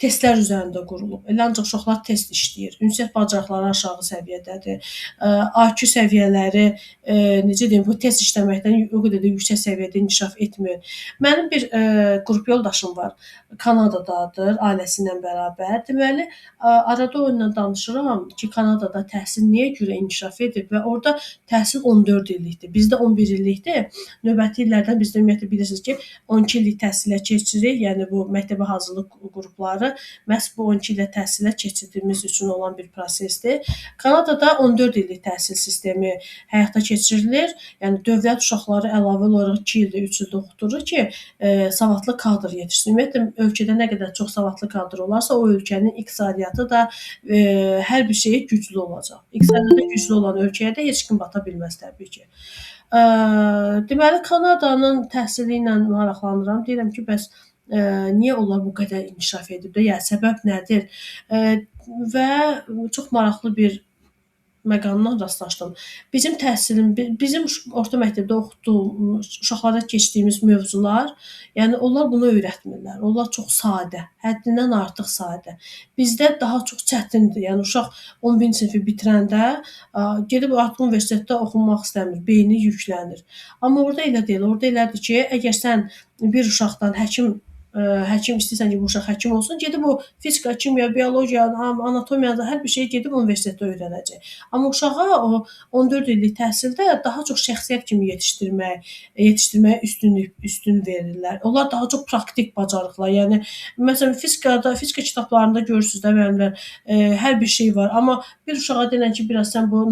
testlər üzərində qurulub. Elə ancaq uşaqlar test işləyir. Ünsiyyət bacarıqları aşağı səviyyədədir. IQ səviyyələri, necə deyim, bu test işləməkdən o qədər də yüksək səviyyədə inkişaf etmir. Mənim bir qrup yoldaşım var. Kanadadadır, ailəsi ilə bərabər. Deməli, arada onunla danışıram ki, Kanadada təhsil niyə görə inkişaf edib və orada təhsil 14 illikdir. Bizdə 11 illikdir. Növbəti illərdən bizdə ümumiyyətlə bilirsiniz ki, 12 illik təhsilə keçirik. Yəni bu məktəbə hazırlıq qrupları məhz bu 12 ilə təhsilə keçirdiyimiz üçün olan bir prosesdir. Kanadada 14 illik təhsil sistemi həyata keçirilir. Yəni dövlət uşaqları əlavə olaraq 2 ildə, 3 ildə oxudur ki, savadlı kadr yetişsin. Ümumiyyətlə ölkədə nə qədər çox savadlı kadr olarsa, o ölkənin iqtisadiyyatı da hər bir şeyə güclü olacaq. İqtisadiyyatı güclü olan ölkəyə də heç kim bata bilməz təbii ki. Deməli, Kanadanın təhsili ilə maraqlanıram. Deyirəm ki, bəs niyə onlar bu qədər inkişaf edib də? Yəni səbəb nədir? Və çox maraqlı bir məqamla rastlaşdım. Bizim orta məktəbdə oxuduğumuz, uşaqlara keçdiyimiz mövzular, yəni onlar bunu öyrətmirlər. Onlar çox sadə, həddindən artıq sadə. Bizdə daha çox çətindir. Yəni uşaq 11-ci sinifi bitirəndə gedib artıq universitetdə oxumaq istəmir, beyni yüklənir. Amma orada elə deyil. Orada elədir ki, əgər sən bir uşaqdan həkim istəyirsən ki, bu uşaq həkim olsun, gedib o fizika, kimya, biologiya, anatomiya, hər bir şeyi gedib universitetdə öyrənəcək. Amma uşağa o 14 illik təhsildə daha çox şəxsiyyət kimi yetişdirməyə üstün verirlər. Onlar daha çox praktik bacarıqlar. Yəni məsələn fizika kitablarında görürsüz də müəllimlər, hər bir şey var. Amma bir uşağa denən ki, biraz sən bu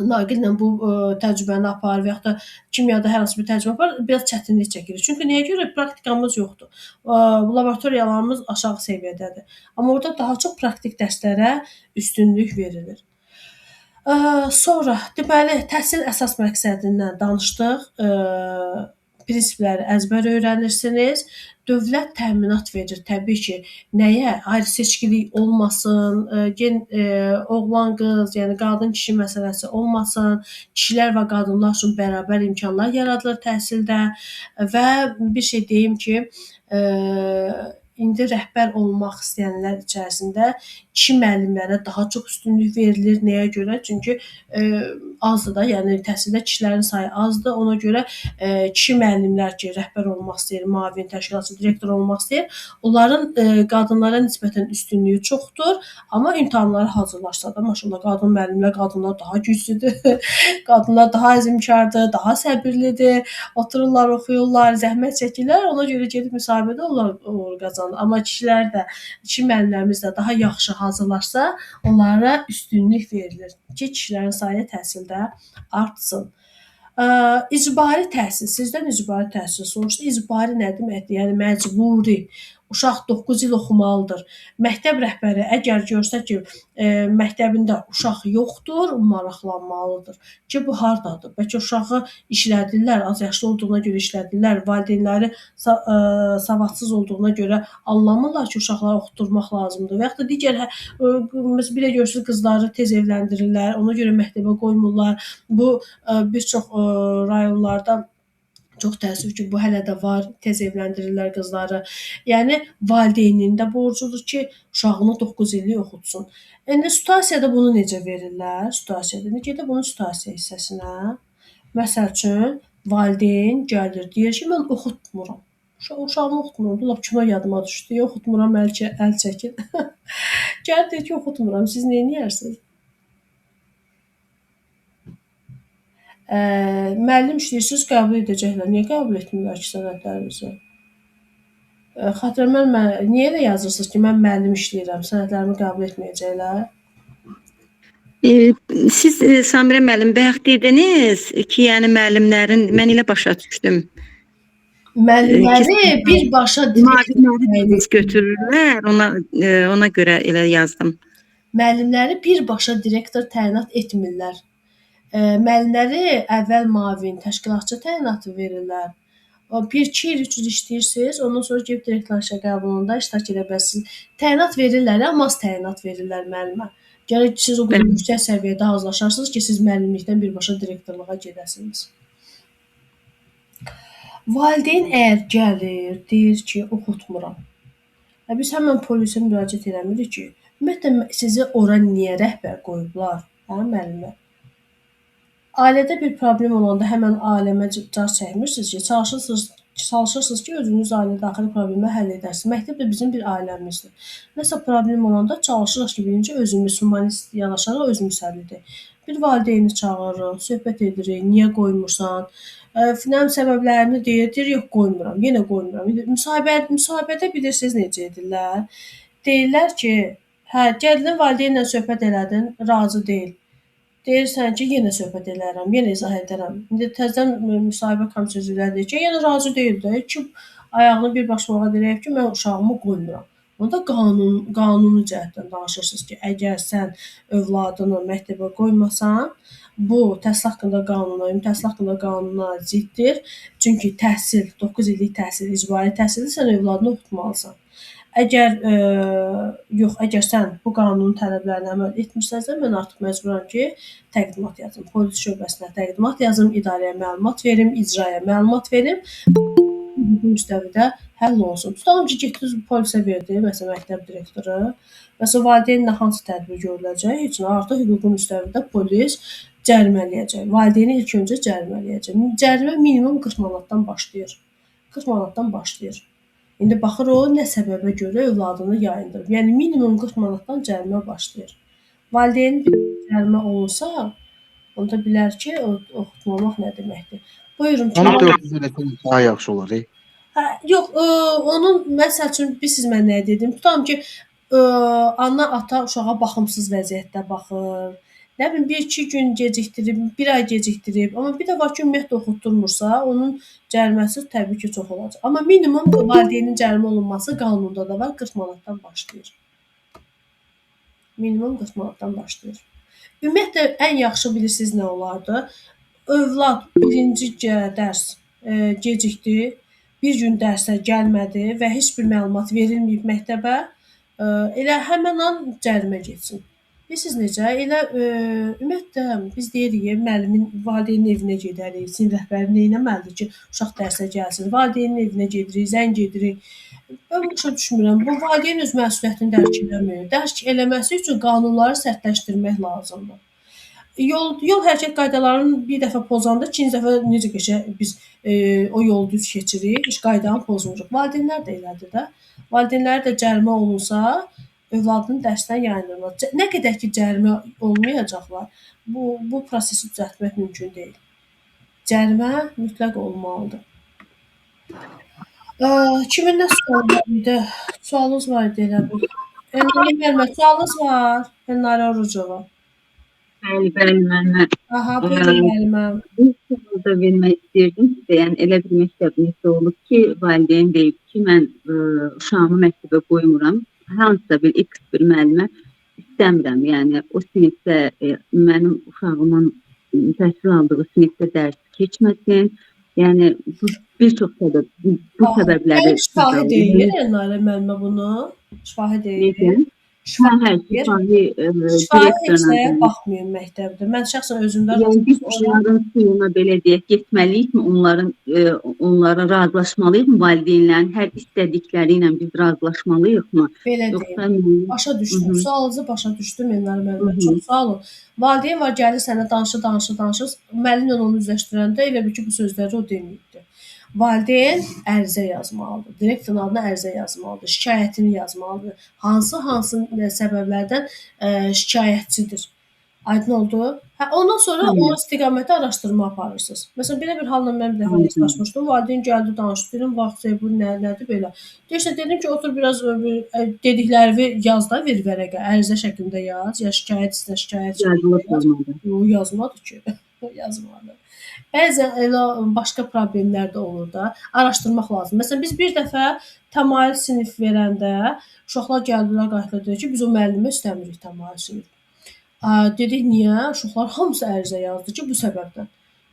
Naqillə bu təcrübəni apar və yaxud da kimyada hər hansı bir təcrübə apar, biraz çətinlik çəkirik. Çünki nəyə görə? Praktikamız yoxdur. Laboratoriyalarımız aşağı səviyyədədir. Amma orada daha çox praktik dərslərə üstünlük verilir. Sonra, deməli, təhsil əsas məqsədindən danışdıq. Prinsipləri əzbər öyrənirsiniz. Dövlət təminat verir təbii ki, nəyə? Ayrı-seçkilik olmasın, oğlan, qız, yəni qadın-kişi məsələsi olmasın, kişilər və qadınlar üçün bərabər imkanlar yaradılır təhsildə və bir şey deyim ki, indi rəhbər olmaq istəyənlər içərisində kişi müəllimlərə daha çox üstünlük verilir. Nəyə görə? Çünki azdır da, yəni təhsildə kişilərin sayı azdır. Ona görə kişi müəllimlər ki, rəhbər olmaq istəyir, müavin təşkilatçı, direktor olmaq istəyir, onların qadınlara nisbətən üstünlüyü çoxdur. Amma imtahanlara hazırlaşsa da, maşallah, qadın müəllimlər, qadınlar daha güclüdür. Qadınlar daha əzmkardır, daha səbirlidir. Otururlar, oxuyurlar, zəhmət çəkirlər. Ona görə gedib müsahibədə onlar uğur qazanır. Amma kişilər də, kişi müəllimlərimiz də daha yaxşı hazırlaşsa, onlara üstünlük verilir ki, kişilərin sayı təhsildə artsın. İcbari təhsil, sizdən icbari təhsil soruşdu. İcbari nə deməkdir? Yəni məcburi. Uşaq 9 il oxumalıdır. Məktəb rəhbəri əgər görsə ki, məktəbində uşaq yoxdur, maraqlanmalıdır ki, bu hardadır? Bəlkə uşağı işlədirlər, az yaşlı olduğuna görə işlədirlər, valideynləri savadsız olduğuna görə anlamırlar ki, uşaqları oxutdurmaq lazımdır. Və yaxud da digər bir də görürsünüz qızları tez evləndirirlər, ona görə məktəbə qoymurlar. Bu bir çox rayonlarda çox təəssüf ki, bu hələ də var. Tez evləndirirlər qızları. Yəni valideynin də borcudur ki, uşağını 9 illik oxutsun. İndi situasiyada bunu necə verirlər? Gedək bunun situasiya hissəsinə. Məsəl üçün valideyn gəlir, deyir ki, mən oxutmuram. Uşağımı oxutmuram. Lap kino yadıma düşdü. Oxutmuram, əl çəkin. Gəlir deyir ki, oxutmuram. Siz nə edərsiniz? Müəllim işləyirsiniz, qəbul edəcəklər. Niyə qəbul etmirlər ki, sənədlərinizi? Xatirəmən, niyə elə yazırsınız ki, mən müəllim işləyirəm, sənədlərimi qəbul etməyəcəklər? Siz Samirə müəllim bayaq dediniz ki, yəni müəllimlərin, mən elə başa düşdüm. Müəllimləri birbaşa götürürlər, ona görə elə yazdım. Müəllimləri birbaşa direktor təyinat etmirlər. Müəllimləri əvvəl müavin, təşkilatçı təyinatı verirlər. 1-2 il, 3 il işləyirsiniz, ondan sonra gedib direktor işə qəbulunda iştirak edə bilərsiniz. Təyinat verirlər, amma az təyinat verirlər müəllimə. Gərək siz o qədər yüksək səviyyədə hazırlaşarsınız ki, siz müəllimlikdən birbaşa direktorluğa gedəsiniz. Valideyn əgər gəlir, deyir ki, oxutmuram. Biz həmən polisə müraciət eləmirik ki, ümumiyyətlə sizi ora niyə rəhbər qoyublar, müəllimə? Ailədə bir problem olanda həmən ailəmə car çəkmirsiniz ki, çalışırsınız ki, özünüz ailə daxili problemi həll edərsiniz. Məktəb də bizim bir ailəmizdir. Nəsə problem olanda çalışırıq ki, birinci özümüz humanist yanaşaraq özümüz həll edək. Bir valideyni çağırırıq, söhbət edirik, niyə qoymursan? Filan səbəblərini deyir, yox qoymuram, yenə qoymuram. Müsahibədə bilirsiniz necə edirlər? Deyirlər ki, gəldin valideynlə söhbət elədin, razı deyil. Deyirsən ki, yenə söhbət edərəm, yenə izah edərəm. İndi təzədən müsahibə komissiyası üzvləri deyir ki, yenə razı deyil də, ki, ayağını bir başmağa deyək ki, mən uşağımı qoymuram. Onda qanuni cəhətdən danışırsınız ki, əgər sən övladını məktəbə qoymasan, bu təhsil haqqında qanuna ziddir. Çünki təhsil, 9 illik təhsil, icbari təhsildir, sən övladını oxutmalısan. Əgər sən bu qanunun tələblərini əməl etmirsənsə, mən artıq məcburam ki, təqdimat yazım. Polis şöbəsinə təqdimat yazım, idarəyə məlumat verim, icraya məlumat verim. Bu müstəvidə həll olsun. Tutalım ki, getdiniz polisə verdi, məsələn, məktəb direktoru. Məsələn, valideynlə hansı tədbir görüləcək? Heç nə, artıq hüquqi müstəvidə polis cərimələyəcək. Valideyni ilk öncə cərimələyəcək. Cərimə minimum 40 manatdan başlayır. 40 manatdan başlayır. İndi baxır o nə səbəbə görə övladını yayındırıb. Yəni minimum 40 manatdan cərimə başlayır. Valideyn cərimə olunsa, onda bilər ki, oxutmamaq nə deməkdir. Buyurun. Onu 400 eləsək daha yaxşı olar. Yox, onun məsəl üçün bilirsiniz mən nə dedim? Tutalım ki, ana, ata uşağa baxımsız vəziyyətdə baxır. Nə bilim, 1-2 gün gecikdirib, 1 ay gecikdirib. Amma bir də var ki, ümumiyyətlə oxutdurmursa, onun cəriməsi təbii ki, çox olacaq. Amma minimum valideynin cərimə olunması qanunda da var, 40 manatdan başlayır. Minimum 40 manatdan başlayır. Ümumiyyətlə, ən yaxşı bilirsiniz nə olardı? Övlad birinci dərs gecikdi, bir gün dərsə gəlmədi və heç bir məlumat verilməyib məktəbə, elə həmən an cərimə getsin. Bilirsiniz necə? Elə ümumiyyətlə biz deyirik, müəllimin valideynin evinə gedərik, sinif rəhbəri nə etməlidir ki, uşaq dərsə gəlsin. Valideynin evinə gedirik, zəng edirik. Mən başa düşmürəm. Bu valideyn öz məsuliyyətini dərk eləmir. Dərk eləməsi üçün qanunları sərtləşdirmək lazımdır. Yol hərəkət qaydalarını bir dəfə pozanda ikinci dəfə necə biz o yolu düz keçirik, heç qaydanı pozmuruq. Valideynlər də elədir də. Valideynlər də cərimə olunsa, övladını dərsdən yayındırırlar. Nə qədər ki cərimə olmayacaqlar, bu prosesi düzəltmək mümkün deyil. Cərimə mütləq olmalıdır. Kimin nə sualı var idi? Sualınız var idi elə bir. Elnarə müəllimə, sualınız var. Elnarə Orucova. Bəli, müəllimə. Aha, buyurun müəlliməm. Bir sual da vermək istəyirdim sizə. Yəni elə bir məktəbinizdə olub ki, valideyn deyib ki, mən uşağımı məktəbə qoymuram. Hansısa bir X bir müəllimə istəmirəm. Yəni o sinifdə mənim uşağımın təhsil aldığı sinifdə dərs keçməsin. Yəni bu bir çox səbəb, bu səbəbləri şifahi deyil Elnarə müəllimə bunu. Şifahi deyil. Şifahi heç nəyə baxmayın məktəbdə. Mən şəxsən özümdə yəni biz onların suyuna belə deyək, getməliyikmi? Onlara razılaşmalıyıq mı? Valideynlərin hər istədikləri ilə biz razılaşmalıyıqmı? Belə deyim. Başa düşdüm. Sualınızı başa düşdüm Elnarə müəllimə. Çox sağ olun. Valideyn var, gəlir sənə danışır. Müəllimlə onu üzləşdirəndə elə bil ki, bu sözləri o deməyibdi. Valideyn ərizə yazmalıdır. Direktorun adına ərizə yazmalıdır. Şikayətini yazmalıdır. Hansı səbəblərdən şikayətçidir. Aydın oldu? Ondan sonra o istiqamətdə araşdırma aparırsınız. Məsələn, belə bir halla mən bir dəfə rastlaşmışdım. Valideyn gəldi, danışdı. Dedim, vaxt bu nədir belə? Dedim ki, otur biraz dedikləri yaz da, ver vərəqə. Ərizə şəklində yaz. Ya şikayət istə, şikayət yazmadı ki. Yazmadı. Bəzən elə başqa problemlər də olur da. Araşdırmaq lazım. Məsələn, biz bir dəfə təmayül sinif verəndə uşaqlar gəldilər, qayıtdılar ki, biz o müəllimi istəmirik təmayül sinif. Dedik, niyə? Uşaqlar hamısı ərizə yazdı ki, bu səbəbdən.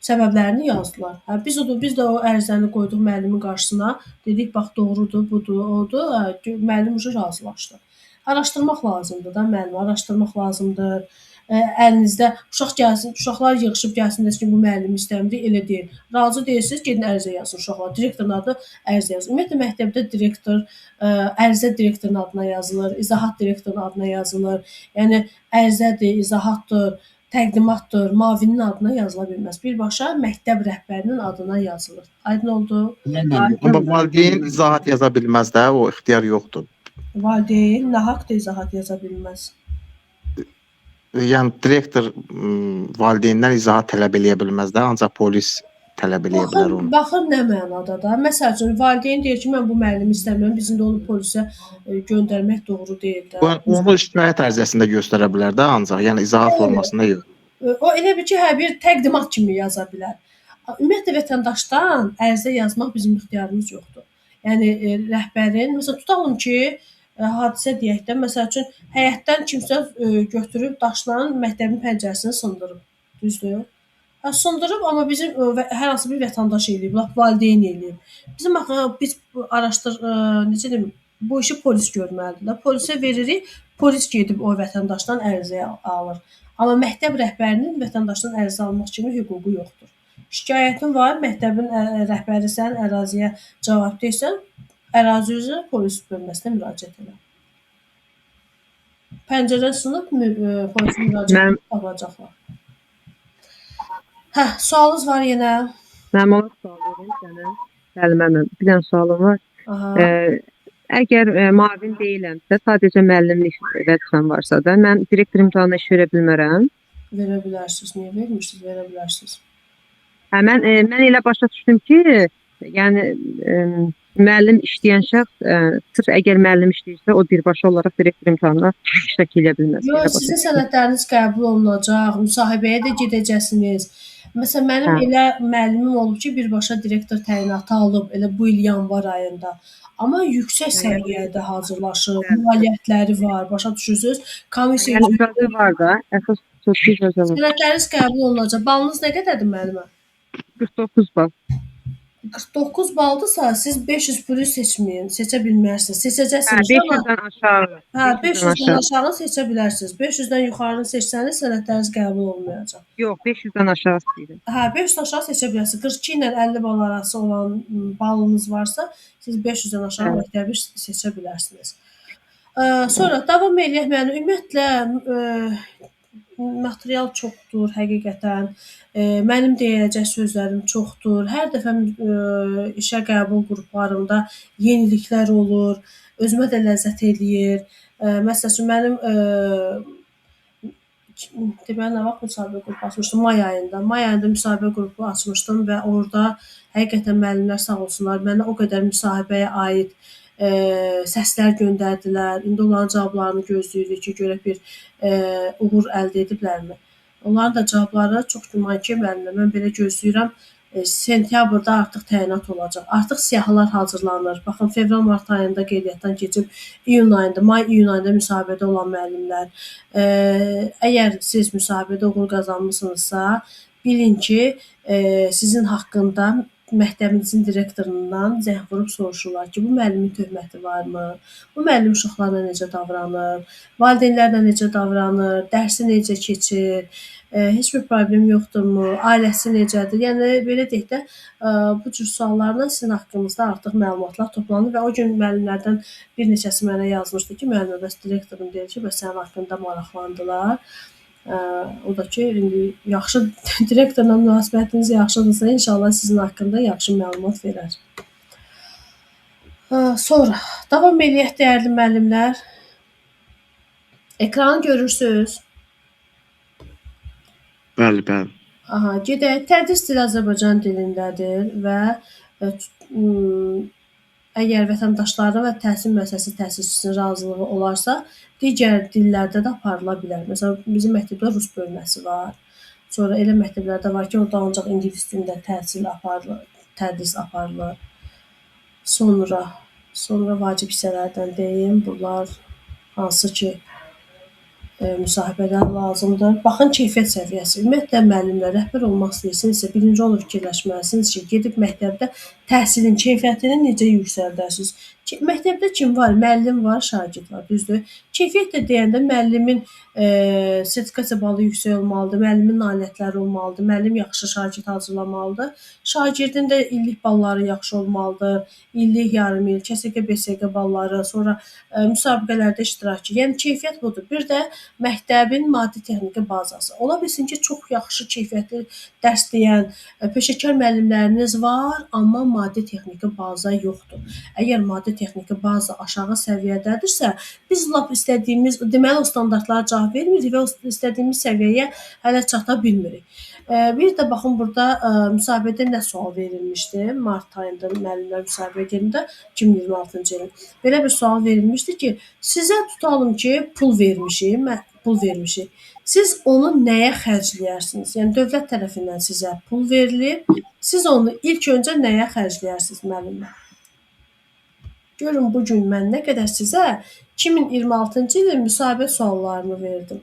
Səbəblərini yazdılar. Biz də o ərizəni qoyduq müəllimin qarşısına. Dedik, bax, doğrudur, budur, odur. Müəllim razılaşdı. Araşdırmaq lazımdır da müəllim, araşdırmaq lazımdır. Əlinizdə uşaq gəlsin, uşaqlar yığışıb gəlsin desin ki, bu müəllimi istəmirik, elə deyil. Razı deyilsiniz, gedin ərizə yazın uşaqlar. Direktorun adı ərizə yazın. Ümumiyyətlə məktəbdə direktor, ərizə direktorun adına yazılır, izahat direktorun adına yazılır. Yəni ərizədir, izahatdır, təqdimatdır, mavinin adına yazıla bilməz. Birbaşa məktəb rəhbərinin adına yazılır. Aydın oldu? Amma valideyn izahat yaza bilməz də, o ixtiyar yoxdur. Valideyn nahaq da izahat yaza bilməz. Yəni direktor valideyndən izahat tələb eləyə bilməz də, ancaq polis tələb eləyə bilər onu. Baxır nə mənada da. Məsəl üçün valideyn deyir ki, mən bu müəllimi istəmirəm, bizim də onu polisə göndərmək doğru deyil də. Onu şikayət ərizəsində göstərə bilər də ancaq, yəni izahat formasında yox. O elə bir ki, bir təqdimat kimi yaza bilər. Ümumiyyətlə vətəndaşdan ərizə yazmaq bizim ixtiyarımız yoxdur. Yəni rəhbərin, məsələn tutalım ki, hadisə deyək də, məsəl üçün həyətdən kimsə götürüb daşla məktəbin pəncərəsini sındırıb. Düzdür? Sındırıb, amma bizim hər hansı bir vətəndaş eləyib, valideyn eləyib. Biz necə deyim, bu işi polis görməlidir də. Polisə veririk, polis gedib o vətəndaşdan ərizə alır. Amma məktəb rəhbərinin vətəndaşdan ərizə almaq kimi hüququ yoxdur. Şikayətin var, məktəbin rəhbəri sən əraziyə cavabdehsən, ərazi üzrə polis bölməsinə müraciət edə. Pəncərə sınıb polisə müraciət edəcəklər. Sualınız var yenə? Mənim ona sual verim sənə. Müəllimə, bir dənə sualım var. Əgər mavin deyiləmsə, sadəcə müəllimlik vəzifəm varsa da, mən direktor imtahanına iş verə bilmərəm. Verə bilərsiniz. Niyə vermirsiniz? Verə bilərsiniz. Mən elə başa düşdüm ki, yəni müəllim işləyən şəxs sırf əgər müəllim işləyirsə, o birbaşa olaraq direktor imtahanına iştirak edə bilməz. Yox, sizin sənədləriniz qəbul olunacaq, müsahibəyə də gedəcəksiniz. Məsələn, mənim elə müəllimim olub ki, birbaşa direktor təyinatı alıb, elə bu il yanvar ayında. Amma yüksək səviyyədə hazırlaşır, müvəliyyətləri var, başa düşürsünüz? Komissiya icazə var da, əsas sözlü icazə var. Sənədləriniz qəbul olunacaq. Balınız nə qədərdir müəllimə? 49 bal. 49 baldırsa, siz 500 plus seçə bilmərsiniz. Seçəcəksiniz. 500-dən aşağı. 500-dən aşağı seçə bilərsiniz. 500-dən yuxarını seçsəniz, sənədləriniz qəbul olunmayacaq. Yox, 500-dən aşağı istəyirəm. 500-dən aşağı seçə bilərsiniz. 42 ilə 50 bal arası olan balınız varsa, siz 500-dən aşağı məktəbi seçə bilərsiniz. Sonra davam eləyək. Ümumiyyətlə material çoxdur həqiqətən. Mənim deyəcək sözlərim çoxdur. Hər dəfə işə qəbul qruplarında yeniliklər olur. Özümə də ləzzət eləyir. Məsəl üçün mənim deməli nə vaxt müsahibə qrupu açmışdım? May ayında. May ayında müsahibə qrupu açmışdım və orada həqiqətən müəllimlər sağ olsunlar, mənə o qədər müsahibəyə aid səslər göndərdilər. İndi onların cavablarını gözləyirik ki, görək bir uğur əldə ediblərmi? Onların da cavabları çox güman ki, müəllimlər, mən belə gözləyirəm, sentyabrda artıq təyinat olacaq. Artıq siyahılar hazırlanır. Baxın, fevral-mart ayında qeydiyyatdan keçib iyun ayında, may-iyun ayında müsahibədə olan müəllimlər. Əgər siz müsahibədə uğur qazanmısınızsa, bilin ki, sizin haqqında məktəbinizin direktorundan zəng vurub soruşurlar ki, bu müəllimin töhməti varmı? Bu müəllim uşaqlarla necə davranır? Valideynlərlə necə davranır? Dərsi necə keçir? Heç bir problem yoxdurmu? Ailəsi necədir? Yəni belə deyək də, bu cür suallarla sizin haqqınızda artıq məlumatlar toplanır və o gün müəllimlərdən bir neçəsi mənə yazmışdı ki, müəllimə bəs direktorun deyir ki, bəs sənin haqqında maraqlandılar. O da ki, indi yaxşı direktorla münasibətiniz yaxşıdırsa, inşallah sizin haqqında yaxşı məlumat verər. Sonra davam eləyək dəyərli müəllimlər. Ekranı görürsüz. Bəli, bəli. Aha, gedək. Tədris dili Azərbaycan dilindədir və əgər vətəndaşları və təhsil müəssisəsi təsisçisinin razılığı olarsa, digər dillərdə də aparıla bilər. Məsələn, bizim məktəbdə rus bölməsi var. Sonra elə məktəblərdə var ki, orada ancaq ingilis dilində tədris aparılır. Sonra vacib hissələrdən deyim. Bunlar hansı ki, müsahibələr lazımdır. Baxın, keyfiyyət səviyyəsi. Ümumiyyətlə, müəllimlər rəhbər olmaq istəyirsinizsə, birinci onu fikirləşməlisiniz ki, gedib məktəbdə təhsilin keyfiyyətini necə yüksəldərsiniz? Məktəbdə kim var? Müəllim var, şagird var, düzdür? Keyfiyyət də deyəndə müəllimin sertifikasiya balı yüksək olmalıdır, müəllimin nailiyyətləri olmalıdır, müəllim yaxşı şagird hazırlamalıdır, şagirdin də illik balları yaxşı olmalıdır, illik, yarım il, KSK, BSK balları, sonra müsabiqələrdə iştirakı. Yəni keyfiyyət budur. Bir də məktəbin maddi-texniki bazası. Ola bilsin ki, çox yaxşı keyfiyyətli dərs deyən peşəkar müəllimləriniz var, amma maddi-texniki baza yoxdur. Əgər maddi-texniki baza aşağı səviyyədədirsə, biz lap istədiyimiz, deməli o standartlara cavab vermirik və istədiyimiz səviyyəyə hələ çata bilmirik. Bir də baxın, burada müsahibədə nə sual verilmişdi? Mart ayında müəllimlər müsahibə gedəndə 2026-cı ilin. Belə bir sual verilmişdi ki, sizə tutalım ki, pul vermişik. Siz onu nəyə xərcləyərsiniz? Yəni dövlət tərəfindən sizə pul verilib, siz onu ilk öncə nəyə xərcləyərsiniz müəllimlər? Görün, bu gün mən nə qədər sizə 2026-cı ilin müsahibə suallarını verdim.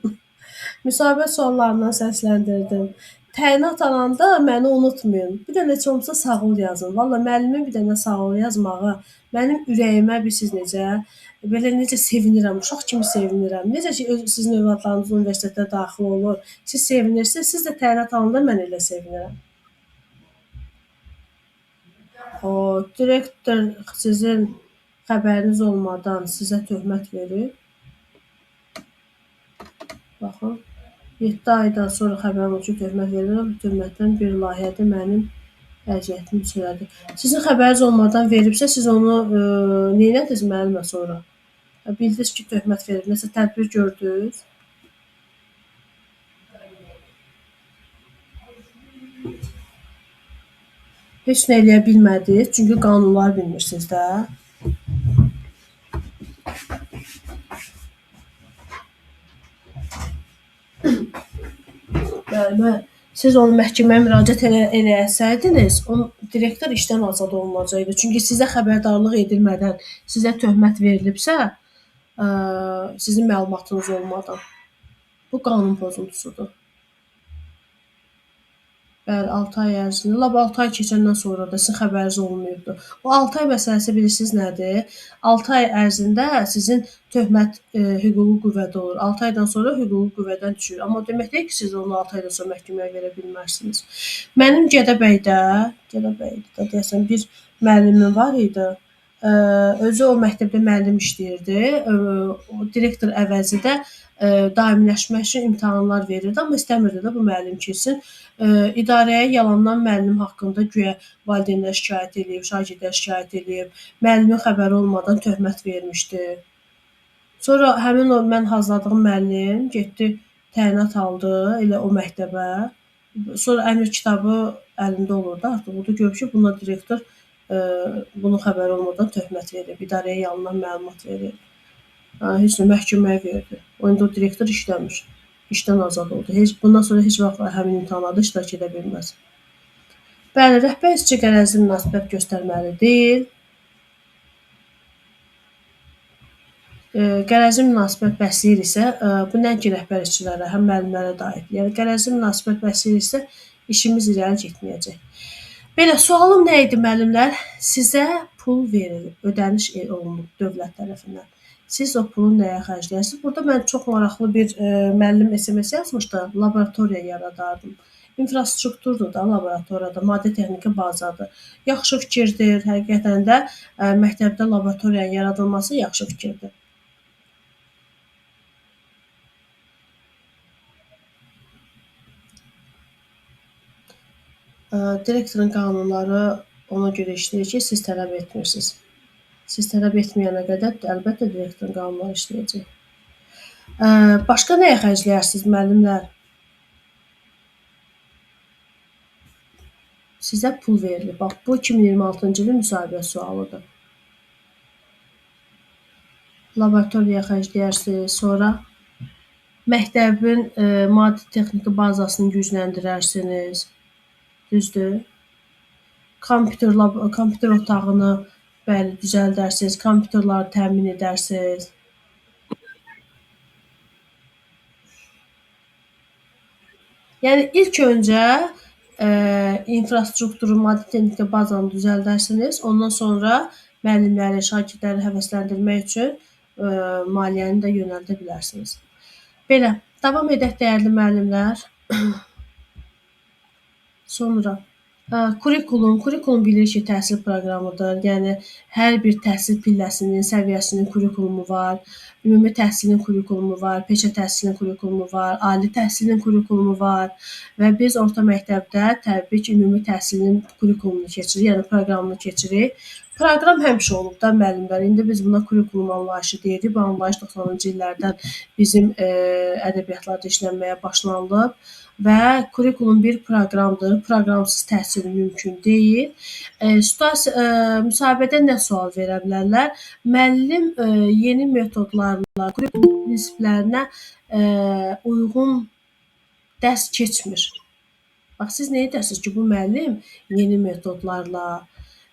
Müsahibə suallarından səsləndirdim. Təyinat alanda məni unutmayın. Bir də neçə olmasa sağ ol yazın. Valla müəllimin bir dənə sağ ol yazmağı mənim ürəyimə bilirsiniz necə, belə necə sevinirəm, uşaq kimi sevinirəm. Necə ki, sizin övladlarınız universitetə daxil olur, siz sevinirsiniz, siz də təyinat alanda mən elə sevinirəm. Direktor sizin xəbəriniz olmadan sizə töhmət verir. Baxın, 7 aydan sonra xəbərim olsun töhmət verirəm. Bu töhmətdən bir layihədə mənim əziyyətimi söylədi. Sizin xəbəriniz olmadan veribsə, siz onu neylədiniz müəllimə sonra? Bildiniz ki, töhmət verib, nəsə tədbir gördünüz? Heç nə eləyə bilmədiniz, çünki qanunlar bilmirsiniz də. Siz onu məhkəməyə müraciət eləyəsəydiniz, direktor işdən azad olunacaqdı. Çünki sizə xəbərdarlıq edilmədən sizə töhmət verilibsə, sizin məlumatınız olmadan. Bu qanun pozuntusudur. Bəli, 6 ay ərzində, lap 6 ay keçəndən sonra da sizin xəbəriniz olmayıbdır. O 6 ay məsələsi bilirsiniz nədir? 6 ay ərzində sizin töhmət hüquqi qüvvədə olur. 6 aydan sonra hüquqi qüvvədən düşür. Amma demək deyil ki, siz onu 6 aydan sonra məhkəməyə verə bilmərsiniz. Mənim Gədəbəydə deyəsən bir müəllimim var idi. özü o məktəbdə müəllim işləyirdi. O direktor əvəzi də daimiləşmək üçün imtahanlar verirdi, amma istəmirdi də bu müəllim keçsin. İdarəyə yalandan müəllim haqqında güya valideynlər şikayət edib, şagirdlər şikayət edib, müəllimin xəbəri olmadan töhmət vermişdi. Sonra həmin o mən hazırladığım müəllim getdi, təyinat aldı elə o məktəbə. Sonra əmr kitabı əlində olurdu. Artıq burada görüb ki, buna direktor bunun xəbəri olmadan töhmət verib, idarəyə yalandan məlumat verib. Heç nə məhkəməyə verdi. İndi o direktor işləmir. İşdən azad oldu. Bundan sonra heç vaxt həmin imtahanlarda iştirak edə bilməz. Bəli, rəhbər işçi qərəzli münasibət göstərməli deyil. Qərəzli münasibət bəsləyirsə, bu nəinki rəhbər işçilərə, həm müəllimlərə də aiddir. Yəni qərəzli münasibət bəsləyirsə, işimiz irəli getməyəcək. Belə, sualım nə idi müəllimlər? Sizə pul verilib, ödəniş olunub dövlət tərəfindən. Siz o pulu nəyə xərcləyirsiniz? Burada mən çox maraqlı bir müəllim SMS yazmışdı, laboratoriya yaradardım. İnfrastrukturdur da laboratoriyada, maddi texniki bazadır. Yaxşı fikirdir, həqiqətən də məktəbdə laboratoriyanın yaradılması yaxşı fikirdir. Direktorun qanunları ona görə işləyir ki, siz tələb etmirsiniz. Siz tələb etməyənə qədər əlbəttə direktorun qanunları işləyəcək. Başqa nəyə xərcləyirsiniz müəllimlər? Sizə pul verilir. Bax, bu 2026-cı ilin müsahibə sualıdır. Laboratoriyaya xərcləyirsiniz, sonra məktəbin maddi texniki bazasını gücləndirərsiniz. Düzdür? Kompüter otağını bəli düzəldərsiniz, kompüterləri təmin edərsiniz. Yəni ilk öncə infrastrukturu, maddi texniki bazanı düzəldərsiniz, ondan sonra müəllimləri, şagirdləri həvəsləndirmək üçün maliyyəni də yönəldə bilərsiniz. Belə, davam edək dəyərli müəllimlər. Sonra kurikulum bilir ki, təhsil proqramıdır. Yəni hər bir təhsil pilləsinin, səviyyəsinin kurikulumu var. Ümumi təhsilin kurikulumu var, peşə təhsilinin kurikulumu var, ali təhsilin kurikulumu var və biz orta məktəbdə təbii ki, ümumi təhsilin kurikulumunu keçirik, yəni proqramını keçirik. Proqram həmişə olub da müəllimlər. İndi biz buna kurikulum anlayışı deyirik. Bu anlayış 90-cı illərdən bizim ədəbiyyatlarda işlənməyə başlanılıb. Və kurikulum bir proqramdır. Proqramsız təhsil mümkün deyil. Müsahibədə nə sual verə bilərlər? Müəllim yeni metodlarla, kurikulum prinsiplərinə uyğun dərs keçmir. Bax, siz nə edərsiniz ki, bu müəllim yeni metodlarla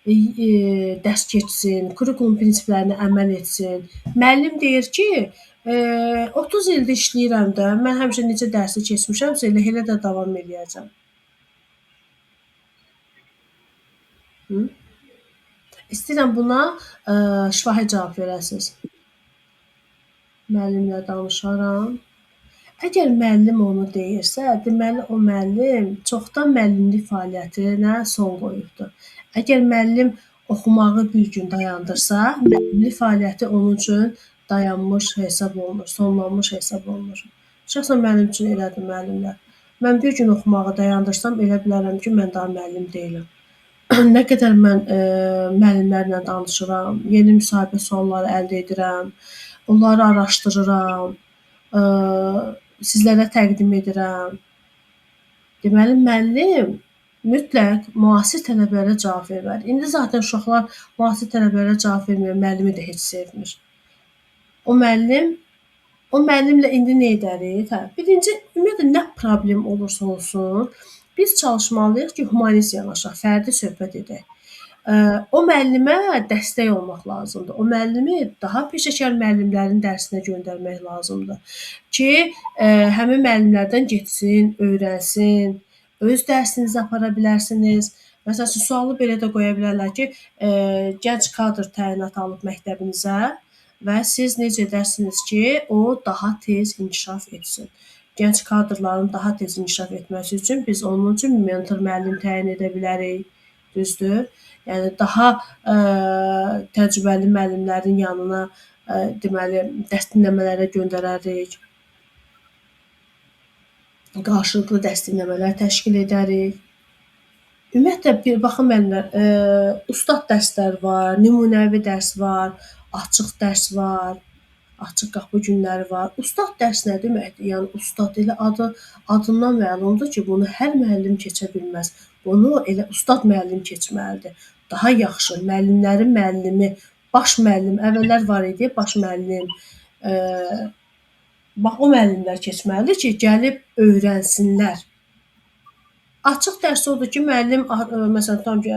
dərs keçsin, kurikulum prinsiplərinə əməl etsin. Müəllim deyir ki, 30 ildir işləyirəm də, mən həmişə necə dərsi keçmişəmsə, elə də davam edəcəm. İstəyirəm buna şifahi cavab verəsiniz. Müəllimlə danışaram. Əgər müəllim onu deyirsə, deməli o müəllim çoxdan müəllimlik fəaliyyətinə son qoyubdur. Əgər müəllim oxumağı bir gün dayandırsa, müəllimlik fəaliyyəti onun üçün dayanmış hesab olunur, sonlanmış hesab olunur. Şəxsən mənim üçün elədir müəllimlər. Mən bir gün oxumağı dayandırsam, elə bilərəm ki, mən daha müəllim deyiləm. Nə qədər mən müəllimlərlə danışıram, yeni müsahibə sualları əldə edirəm, onları araşdırıram, sizlərə təqdim edirəm. Deməli, müəllim mütləq müasir tələblərə cavab verməli. İndi zaten uşaqlar müasir tələblərə cavab vermir, müəllimi də heç sevmir. O müəllimlə indi nə edərik? Birinci, ümumiyyətlə, nə problem olursa olsun, biz çalışmalıyıq ki, humanist yanaşaq, fərdi söhbət edək. O müəllimə dəstək olmaq lazımdır. O müəllimi daha peşəkar müəllimlərin dərsinə göndərmək lazımdır ki, həmin müəllimlərdən getsin, öyrənsin, öz dərsinizi apara bilərsiniz. Məsələn, sualı belə də qoya bilərlər ki, gənc kadr təyinat alıb məktəbinizə və siz necə edərsiniz ki, o daha tez inkişaf etsin. Gənc kadrların daha tez inkişaf etməsi üçün biz onun üçün mentor müəllim təyin edə bilərik. Düzdür? Yəni daha təcrübəli müəllimlərin yanına deməli dərs dinləmələrə göndərərik. Qarşılıqlı dərs dinləmələr təşkil edərik. Ümumiyyətlə bir baxın müəllimlər, ustad dərslər var, nümunəvi dərs var, açıq dərs var, açıq qapı günləri var. Ustad dərs nə deməkdir? Yəni ustad elə adından məlumdur ki, bunu hər müəllim keçə bilməz. Bunu elə ustad müəllim keçməlidir. Daha yaxşı, müəllimlərin müəllimi, baş müəllim, əvvəllər var idi, baş müəllim. Bax o müəllimlər keçməlidir ki, gəlib öyrənsinlər. Açıq dərs odur ki, müəllim məsələn tam ki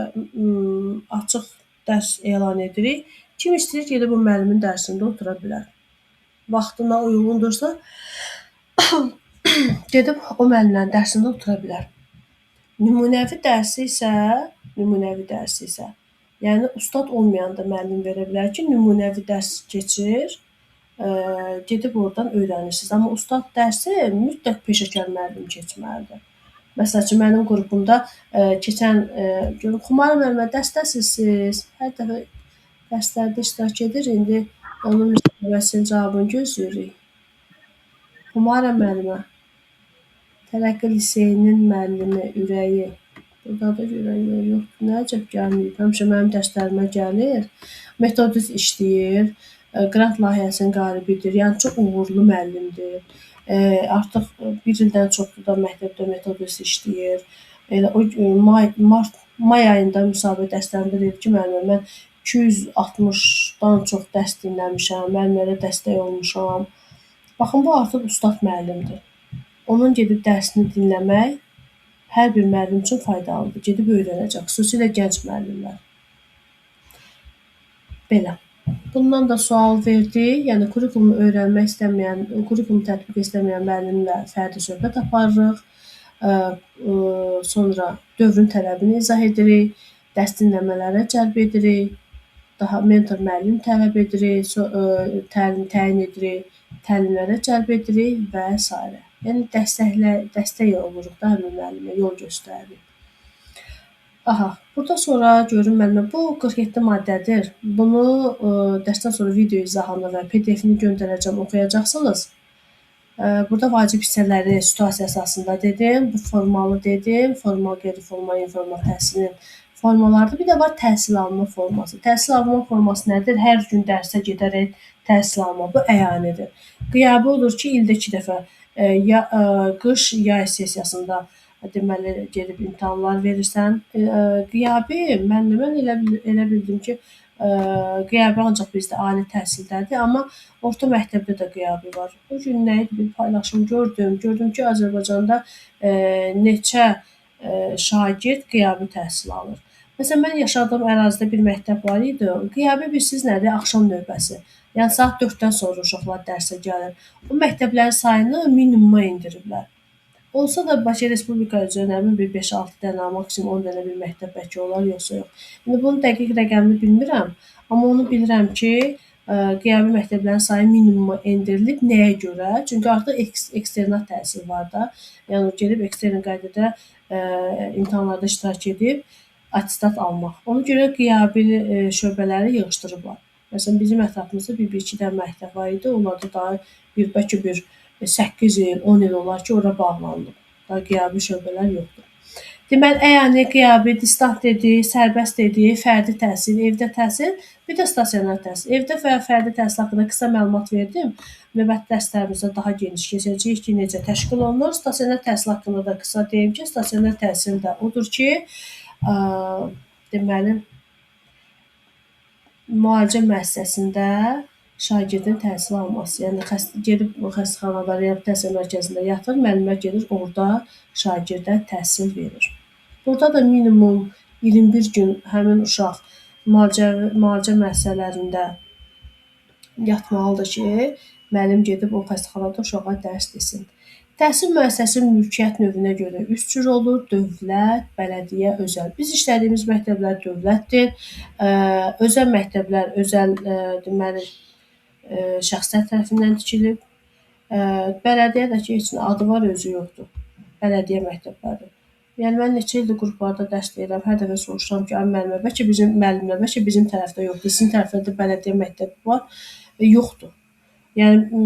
açıq dərs elan edirik. Kim istəyir gedib bu müəllimin dərsində otura bilər. Vaxtına uyğundursa gedib o müəllimlərin dərsində otura bilər. Nümunəvi dərsi isə, yəni ustad olmayan da müəllim verə bilər ki, nümunəvi dərs keçir, gedib oradan öyrənirsiniz. Amma ustad dərsi mütləq peşəkar müəllim keçməlidir. Məsəl üçün mənim qrupumda keçən gün Xumara müəllimə dərsdəsiz siz. Hər dəfə dərslərdə iştirak edir. İndi onun müsahibəsinin cavabını gözləyirik. Xumara müəllimə, Tərəqqi liseyinin müəllimi ürəyi. Burada da ürəyi yoxdur. Nə əcəb gəlməyib. Həmişə mənim dərslərimə gəlir. Metodist işləyir. Qrant layihəsinin qalibidir. Yəni çox uğurlu müəllimdir. Artıq bir ildən çoxdur da məktəbdə metodist işləyir. Elə o may ayında müsahibə dərslərində dedi ki, müəllimə mən 260-dan çox dərs dinləmişəm, müəllimlərə dəstək olmuşam. Baxın, bu artıq ustad müəllimdir. Onun gedib dərsini dinləmək hər bir müəllim üçün faydalıdır. Gedib öyrənəcək, xüsusilə gənc müəllimlər. Belə. Bundan da sual verdi. Yəni kurikulumu öyrənmək istəməyən, kurikulumu tətbiq istəməyən müəllimlə fərdi söhbət aparırıq. Sonra dövrün tələbini izah edirik, dərs dinləmələrə cəlb edirik, daha mentor müəllim tələb edirik, təyin edirik, təlimlərə cəlb edirik və s. Yəni dəstək oluruq da həmin müəllimə, yol göstəririk. Aha, burada sonra görün müəllimə, bu 47 maddədir. Bunu dərsdən sonra video izahını və PDF-ni göndərəcəm, oxuyacaqsınız. Burada vacib hissələri situasiya əsasında dedim, bu formalı dedim, formal, qeyri-formal, informal təhsilin formalardır. Bir də var təhsil alma forması. Təhsil alma forması nədir? Hər gün dərsə gedərək təhsil alma, bu əyanidir. Qiyabi odur ki, ildə 2 dəfə qış, yay sessiyasında deməli gedib imtahanlar verirsən. Qiyabi mən elə bildim ki, qiyabi ancaq bizdə ali təhsildədir, amma orta məktəbdə də qiyabi var. O gün nə idi bir paylaşım gördüm. Gördüm ki, Azərbaycanda neçə şagird qiyabi təhsil alır. Məsələn, mən yaşadığım ərazidə bir məktəb var idi. Qiyabi bilirsiniz nədir? Axşam növbəsi. Yəni saat 4-dən sonra uşaqlar dərsə gəlir. O məktəblərin sayını minimuma endiriblər. Olsa da Bakı Respublika üzrə bir 5-6 dənə, maksimum 10 dənə bir məktəb bəlkə olar, yoxsa yox. İndi bunun dəqiq rəqəmini bilmirəm, amma onu bilirəm ki, qiyabi məktəblərin sayı minimuma endirilib. Nəyə görə? Çünki artıq eksternat təhsil var da. Yəni gedib ekstern qaydada imtahanlarda iştirak edib attestat almaq. Ona görə qiyabi şöbələri yığışdırıblar. Məsələn, bizim ətrafımızda bir-iki dənə məktəb var idi. Onlarda daha bəlkə bir 8 il, 10 il olar ki, ora bağlanılıb. Daha qiyabi şöbələr yoxdur. Deməli, əyani, qiyabi, distant dedik, sərbəst dedik, fərdi təhsil, evdə təhsil, bir də stasionar təhsil. Evdə və fərdi təhsil haqqında qısa məlumat verdim. Növbəti dərslərimizdə daha geniş keçəcəyik ki, necə təşkil olunur. Stasionar təhsil haqqında da qısa deyim ki, stasionar təhsil də odur ki, deməli, müalicə müəssisəsində şagirdin təhsil alması, yəni gedib xəstəxanada, reabilitasiya mərkəzində yatır, müəllimlər gedir, orada şagirdə təhsil verir. Burada da minimum 21 gün həmin uşaq müalicə müəssisələrində yatmalıdır ki, müəllim gedib o xəstəxanada uşağa dərs desin. Təhsil müəssisəsinin mülkiyyət növünə görə 3 cür olur: dövlət, bələdiyyə, özəl. Biz işlədiyimiz məktəblər dövlətdir. Özəl məktəblər deməli şəxslər tərəfindən tikilib. Bələdiyyə də ki, heç nə adı var, özü yoxdur. Bələdiyyə məktəbləri. Yəni mən neçə ildir qruplarda dərs deyirəm. Hər dəfə soruşuram ki, ay müəllimə, bəlkə bizim müəllimlər, bəlkə bizim tərəfdə yoxdur. Sizin tərəfdə də bələdiyyə məktəbi var. Yoxdur. Yəni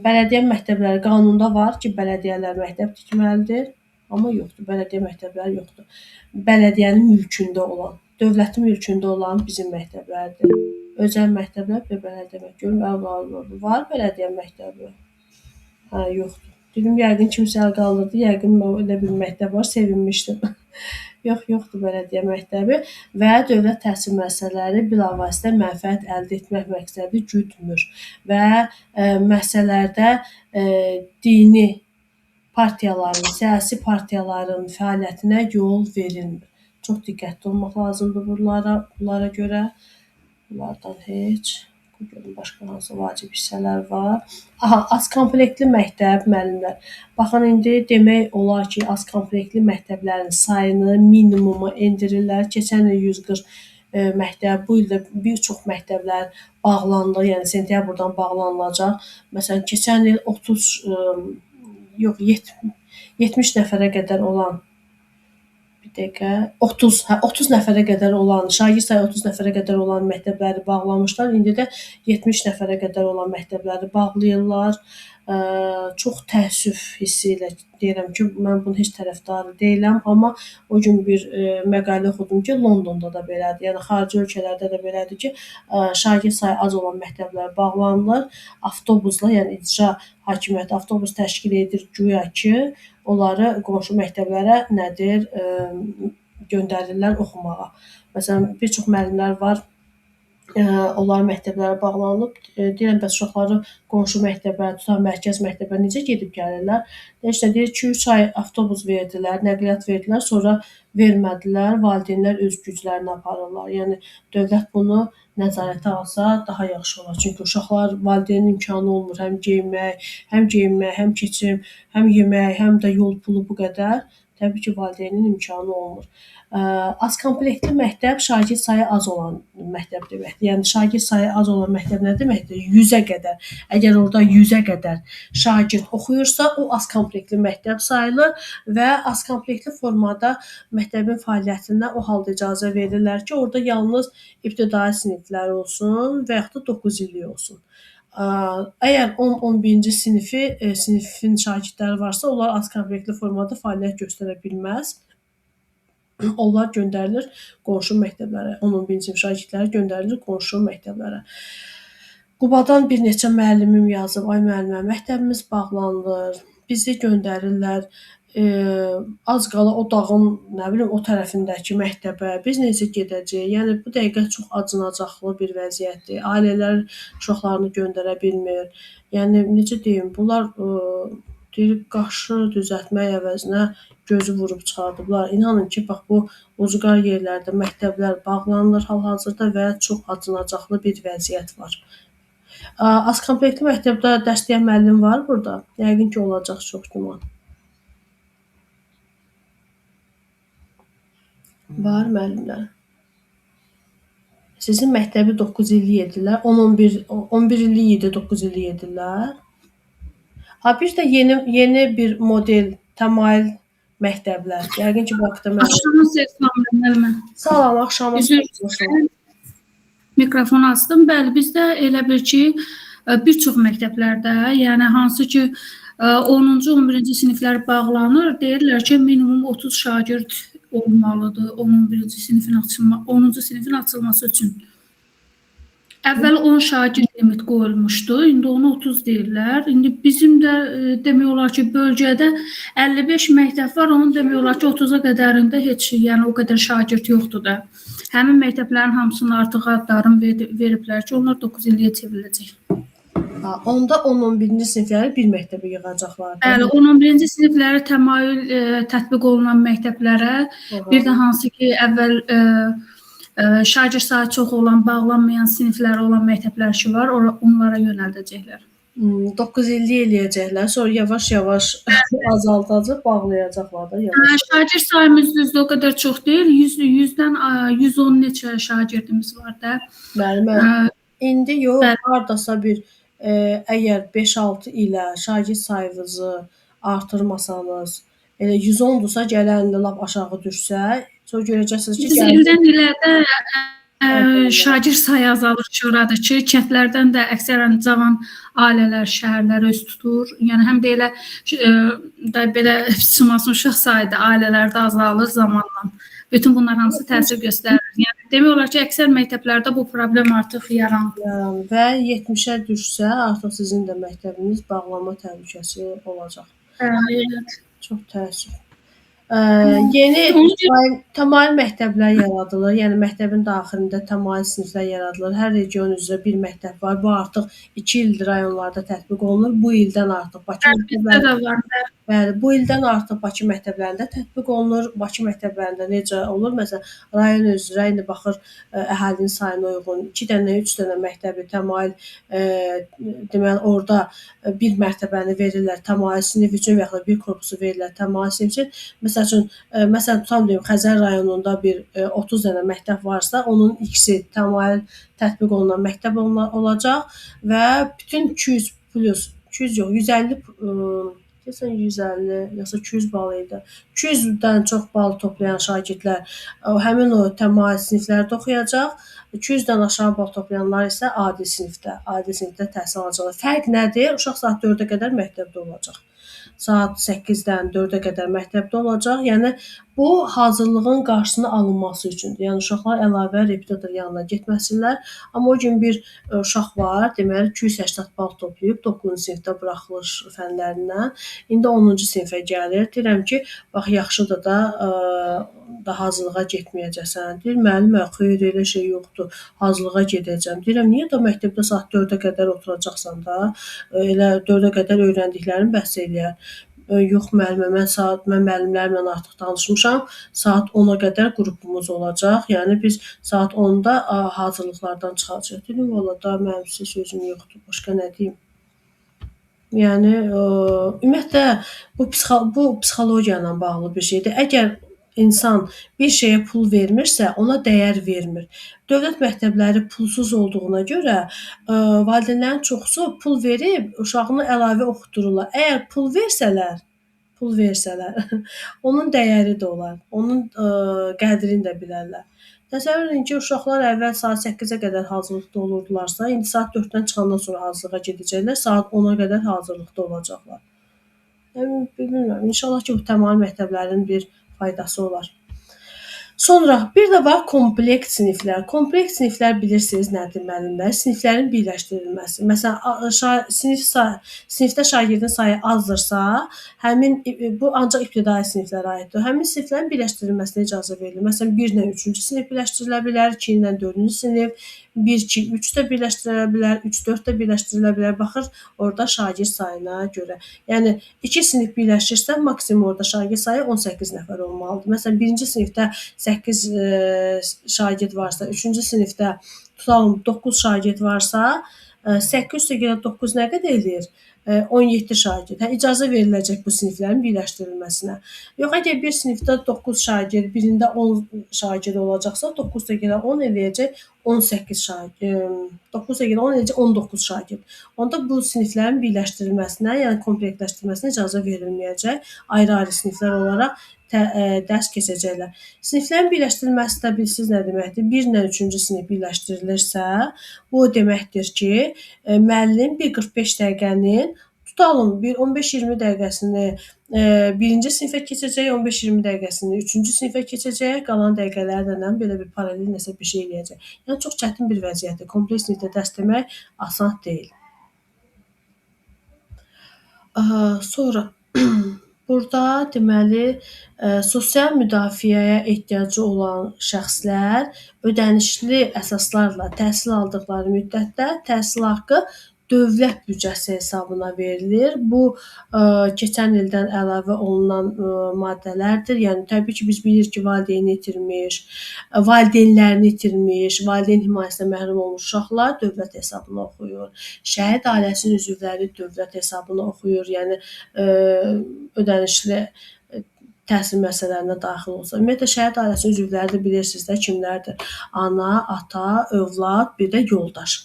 bələdiyyə məktəbləri qanunda var ki, bələdiyyələr məktəb tikməlidir, amma yoxdur. Bələdiyyə məktəbləri yoxdur. Bələdiyyənin mülkündə olan, dövlətin mülkündə olan bizim məktəblərdir. Özəl məktəblər və bələdiyyə məktəbi var, bələdiyyə məktəbi. Hə, yoxdur. Dedim yəqin kimsə əl qaldırdı, yəqin elə bir məktəb var, sevinmişdim. Yoxdur bələdiyyə məktəbi və dövlət təhsil müəssisələri bilavasitə mənfəət əldə etmək məqsədi güdmür və müəssisələrdə dini partiyaların, siyasi partiyaların fəaliyyətinə yol verilmir. Çox diqqətli olmaq lazımdır bunlara görə. Bunlardan heç. Görün başqa hansı vacib hissələr var. Aha, az komplektli məktəb müəllimlər. Baxın indi demək olar ki, az komplektli məktəblərin sayını minimuma endirirlər. Keçən il 140 məktəb, bu il də bir çox məktəblər bağlandı, yəni sentyabrdan bağlanılacaq. Məsələn, keçən il 70 nəfərə qədər olan 30 nəfərə qədər olan, şagird sayı 30 nəfərə qədər olan məktəbləri bağlamışlar. İndi də 70 nəfərə qədər olan məktəbləri bağlayırlar. Çox təəssüf hissi ilə deyirəm ki, mən bunun heç tərəfdarı deyiləm, amma o gün bir məqalə oxudum ki, Londonda da belədir. Yəni xarici ölkələrdə də belədir ki, şagird sayı az olan məktəblər bağlanılır. Avtobusla, yəni icra hakimiyyəti avtobus təşkil edir güya ki, onları qonşu məktəblərə nədir göndərirlər oxumağa. Məsələn, bir çox müəllimlər var, onlar məktəblərə bağlanıb, deyirəm, bəs uşaqları qonşu məktəbə, tutan mərkəz məktəbə necə gedib gəlirlər? Deyir, 2-3 ay avtobus verdilər, nəqliyyat verdilər, sonra vermədilər, valideynlər öz güclərini aparırlar. Yəni, dövlət bunu nəzarətə alsa daha yaxşı olar. Çünki uşaqlar, valideynin imkanı olmur, həm geyinmək, həm keçim, həm yemək, həm də yol pulu bu qədər. Təbii ki, valideynin imkanı olmur. Az komplektli məktəb şagird sayı az olan məktəb deməkdir. Yəni şagird sayı az olan məktəb nə deməkdir? 100-ə qədər. Əgər orada 100-ə qədər şagird oxuyursa, o az komplektli məktəb sayılır və az komplektli formada məktəbin fəaliyyətinə o halda icazə verirlər ki, orada yalnız ibtidai siniflər olsun və yaxud da 9 illik olsun. Əgər 10-11-ci sinifin şagirdləri varsa, onlar az komplektli formada fəaliyyət göstərə bilməz. Onlar göndərilir qonşu məktəblərə. 10-11-ci sinif şagirdləri göndərilir qonşu məktəblərə. Qubadan bir neçə müəllimim yazıb, ay müəllimə, məktəbimiz bağlanılır, bizi göndərirlər az qala o dağın, nə bilim, o tərəfindəki məktəbə. Biz necə gedəcəyik? Yəni bu dəqiqə çox acınacaqlı bir vəziyyətdir. Ailələr uşaqlarını göndərə bilmir. Yəni necə deyim, bunlar deyir qaşı düzəltmək əvəzinə gözü vurub çıxardıblar. İnanın ki, bax bu ucqar yerlərdə məktəblər bağlanılır hal-hazırda və çox acınacaqlı bir vəziyyət var. Az komplektli məktəbdə dərs deyən müəllim var burada? Yəqin ki, olacaq çox güman. Var müəllimlər. Sizin məktəbi 9 illik edirlər, 11 illik idi, 9 illik edirlər. Bir də yeni bir model təmayül məktəblər. Yəqin ki, bu haqda Axşamınız xeyir müəllimə. Salam, axşamınız. Mikrofon açdım. Bəli, bizdə elə bir ki, bir çox məktəblərdə, yəni hansı ki 10-cu, 11-ci siniflər bağlanır, deyirlər ki, minimum 30 şagird olmalıdır 11-ci sinifin açılması üçün. Əvvəl 10 şagird limit qoyulmuşdu, indi onu 30 deyirlər. İndi bizim də demək olar ki, bölgədə 55 məktəb var, onun demək olar ki, 30-a qədərində heç, yəni o qədər şagird yoxdur da. Həmin məktəblərin hamısını artıq adlarını veriblər ki, onlar 9 illiyə çevriləcək. Onda 10-11-ci sinifləri bir məktəbə yığacaqlar. Bəli, 10-11-ci sinifləri təmayül tətbiq olunan məktəblərə, bir də hansı ki, əvvəl şagird sayı çox olan, bağlanmayan sinifləri olan məktəblər ki var, onlara yönəldəcəklər. 9 illik eləyəcəklər, sonra yavaş-yavaş azaldacaq, bağlayacaqlar da. Şagird sayımız düzdür, o qədər çox deyil. 100-dən 110 neçə şagirdimiz var da. Bəli, indi yox, hardasa bir əgər 5-6 ilə şagird sayınızı artırmasanız, elə 110-dursa, gələn il lap aşağı düşsə, sonra görəcəksiniz ki, Biz ildən illərdə şagird sayı azalır ki, oradır ki, kəndlərdən də əksərən cavan ailələr, şəhərlər öz tutur. Yəni həm də elə da belə sımasın uşaq sayı da ailələrdə azalır zamanla. Bütün bunlar hamısı təsir göstərir. Yəni demək olar ki, əksər məktəblərdə bu problem artıq yaranır. Və 70-ə düşsə, artıq sizin də məktəbiniz bağlanma təhlükəsi olacaq. Evet. Çox təəssüf. Yeni təmayül məktəblər yaradılır. Yəni məktəbin daxilində təmayül siniflər yaradılır. Hər region üzrə bir məktəb var. Bu artıq 2 ildir rayonlarda tətbiq olunur. Bu ildən artıq Bakı məktəblərində Bəli, bu ildən artıq Bakı məktəblərində tətbiq olunur. Bakı məktəblərində necə olur? Məsələn, rayon üzrə indi baxır əhalinin sayına uyğun 2 dənə, 3 dənə məktəbi təmayül deməli orada bir mərtəbəni verirlər təmayül sinif üçün və ya da bir korpusu verirlər təmayül sinif üçün. Məsələn, tutam deyim, Xəzər rayonunda bir 30 dənə məktəb varsa, onun ikisi təmayül tətbiq olunan məktəb olacaq və bütün 200 plus 200 yox, 150 Keçən 150, yoxsa 200 bal idi. 200-dən çox bal toplayan şagirdlər həmin o təmayül siniflərdə oxuyacaq. 200-dən aşağı bal toplayanlar isə adi sinifdə təhsil alacaqlar. Fərq nədir? Uşaq saat 4-ə qədər məktəbdə olacaq. Saat 8-dən 4-ə qədər məktəbdə olacaq. Yəni bu hazırlığın qarşısının alınması üçündür. Yəni uşaqlar əlavə repetitor yanına getməsinlər. Amma o gün bir uşaq var, deməli 280 bal toplayıb 9-cu sinifdə buraxılır fənlərindən. İndi 10-cu sinifə gəlir. Deyirəm ki, bax yaxşıdır da hazırlığa getməyəcəksən. Deyir, müəllimə, xeyr elə şey yoxdur. Hazırlığa gedəcəm. Deyirəm, niyə də məktəbdə saat 4-ə qədər oturacaqsan da? Elə 4-ə qədər öyrəndiklərini bəhs eləyər. Yox müəllimə, mən müəllimlərimlə artıq danışmışam. Saat 10-a qədər qrupumuz olacaq. Yəni biz saat 10-da hazırlıqlardan çıxacağıq. Dedim, valla da mənim sizə sözüm yoxdur. Başqa nə deyim? Yəni ümumiyyətlə bu psixologiya ilə bağlı bir şeydir. Əgər insan bir şeyə pul vermirsə, ona dəyər vermir. Dövlət məktəbləri pulsuz olduğuna görə valideynlərin çoxusu pul verib uşağını əlavə oxutdururlar. Əgər pul versələr, onun dəyəri də olar. Onun qədrini də bilərlər. Təsəvvür edin ki, uşaqlar əvvəl saat 8-ə qədər hazırlıqda olurdularsa, indi saat 4-dən çıxandan sonra hazırlığa gedəcəklər, saat 10-a qədər hazırlıqda olacaqlar. Yəni, bilmirəm, inşallah ki, bu təmayül məktəblərin bir faydası olar. Sonra bir də var kompleks siniflər. Kompleks siniflər bilirsiniz nədir müəllimlər? Siniflərin birləşdirilməsi. Məsələn, sinifdə şagirdin sayı azdırsa, bu ancaq ibtidai siniflərə aiddir. Həmin siniflərin birləşdirilməsinə icazə verilir. Məsələn, 1 ilə 3-cü sinif birləşdirilə bilər, 2 ilə 4-cü sinif, 1-2-3 də birləşdirilə bilər, 3-4 də birləşdirilə bilər. Baxır orada şagird sayına görə. Yəni 2 sinif birləşirsə, maksimum orada şagird sayı 18 nəfər olmalıdır. Məsələn, 1-ci sinifdə 8 şagird varsa, 3-cü sinifdə tutalım 9 şagird varsa, 8 + 9 nə qədər eləyir? 17 şagird. İcazə veriləcək bu siniflərin birləşdirilməsinə. Yox, əgər bir sinifdə 9 şagird, birində 10 şagird olacaqsa, 9 + 10 eləyəcək 18 şagird. 9 + 10 eləyəcək 19 şagird. Onda bu siniflərin birləşdirilməsinə, yəni komplektləşdirilməsinə icazə verilməyəcək. Ayrı-ayrı siniflər olaraq dərs keçəcəklər. Siniflərin birləşdirilməsi də bilirsiniz nə deməkdir? 1 ilə 3-cü sinif birləşdirilirsə, bu o deməkdir ki, müəllim bir 45 dəqiqənin tutalım bir 15-20 dəqiqəsini 1-ci sinifə keçəcək, 15-20 dəqiqəsini 3-cü sinifə keçəcək, qalan dəqiqələrlə belə bir paralel nəsə bir şey eləyəcək. Yəni çox çətin bir vəziyyətdir. Kompleks sinifdə dərs demək asan deyil. Sonra burada deməli sosial müdafiəyə ehtiyacı olan şəxslər ödənişli əsaslarla təhsil aldıqları müddətdə təhsil haqqı dövlət büdcəsi hesabına verilir. Bu keçən ildən əlavə olunan maddələrdir. Yəni təbii ki, biz bilirik ki, valideynlərini itirmiş, valideyn himayəsindən məhrum olmuş uşaqlar dövlət hesabına oxuyur. Şəhid ailəsinin üzvləri dövlət hesabına oxuyur. Yəni ödənişli təhsil müəssisələrinə daxil olsa. Ümumiyyətlə şəhid ailəsinin üzvləri də bilirsiniz də kimlərdir? Ana, ata, övlad, bir də yoldaş.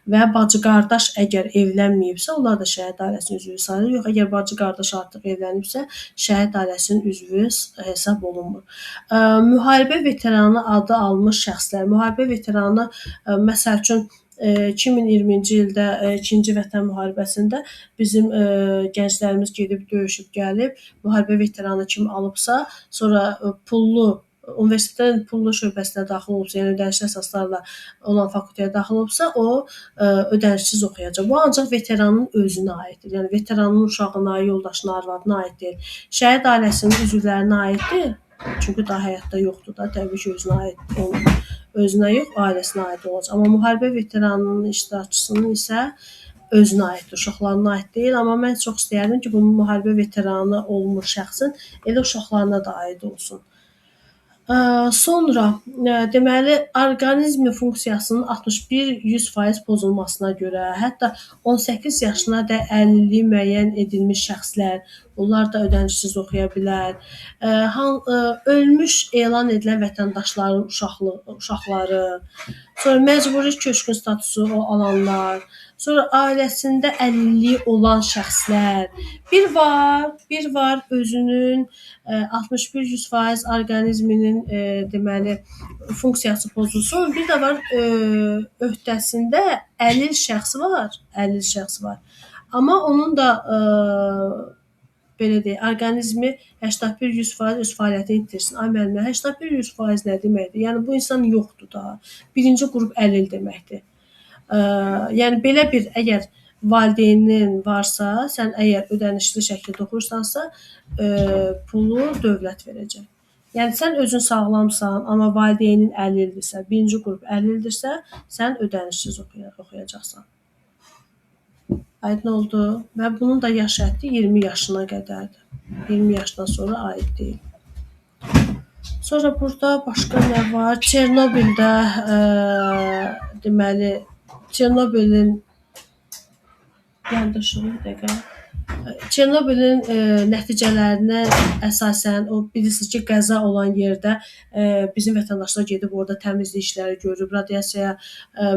Və bacı-qardaş əgər evlənməyibsə, onlar da şəhid ailəsinin üzvü sayılır. Yox, əgər bacı-qardaş artıq evlənibsə, şəhid ailəsinin üzvü hesab olunmur. Müharibə veteranı adı almış şəxslər, müharibə veteranı məsəl üçün 2020-ci ildə 2-ci Vətən müharibəsində bizim gənclərimiz gedib döyüşüb gəlib, müharibə veteranı kimi alıbsa, sonra universitetin pullu şöbəsinə daxil olubsa, yəni ödənişli əsaslarla olan fakültəyə daxil olubsa, o ödənişsiz oxuyacaq. Bu ancaq veteranın özünə aiddir. Yəni veteranın uşağına, yoldaşına, arvadına aid deyil. Şəhid ailəsinin üzvlərinə aiddir. Çünki daha həyatda yoxdur da, təbii ki, özünə aid olmur. Özünə yox, ailəsinə aid olacaq. Amma müharibə veteranının iştirakçısının isə özünə aiddir, uşaqlarına aid deyil. Amma mən çox istəyərdim ki, bu müharibə veteranı olmuş şəxsin elə uşaqlarına da aid olsun. Sonra deməli orqanizmin funksiyasının 61-100% pozulmasına görə, hətta 18 yaşına da əlilliyi müəyyən edilmiş şəxslər, bunlar da ödənişsiz oxuya bilər. Ölmüş elan edilən vətəndaşların uşaqları, sonra məcburi köçkün statusu alanlar, sonra ailəsində əlilliyi olan şəxslər. Bir var özünün 61-100% orqanizminin deməli funksiyası pozulsun. Bir də var öhdəsində əlil şəxs var. Amma onun da belə deyək, orqanizmi 81-100% öz fəaliyyətini itirsin. Ay müəllimə, 81-100% nə deməkdir? Yəni bu insan yoxdur da. Birinci qrup əlil deməkdir. Yəni belə bir əgər valideynin varsa, sən əgər ödənişli şəkildə oxuyursansa, pulu dövlət verəcək. Yəni sən özün sağlamsan, amma valideynin əlildirsə, birinci qrup əlildirsə, sən ödənişsiz oxuyacaqsan. Aydın oldu. Və bunun da yaş həddi 20 yaşına qədərdir. 20 yaşdan sonra aid deyil. Sonra burada başqa nə var? Çernobildə deməli Çernobilin yandırışını bir dəqiqə. Çernobilin nəticələrinə əsasən o bilirsiniz ki, qəza olan yerdə bizim vətəndaşlar gedib orada təmizlik işləri görüb, radiasiyaya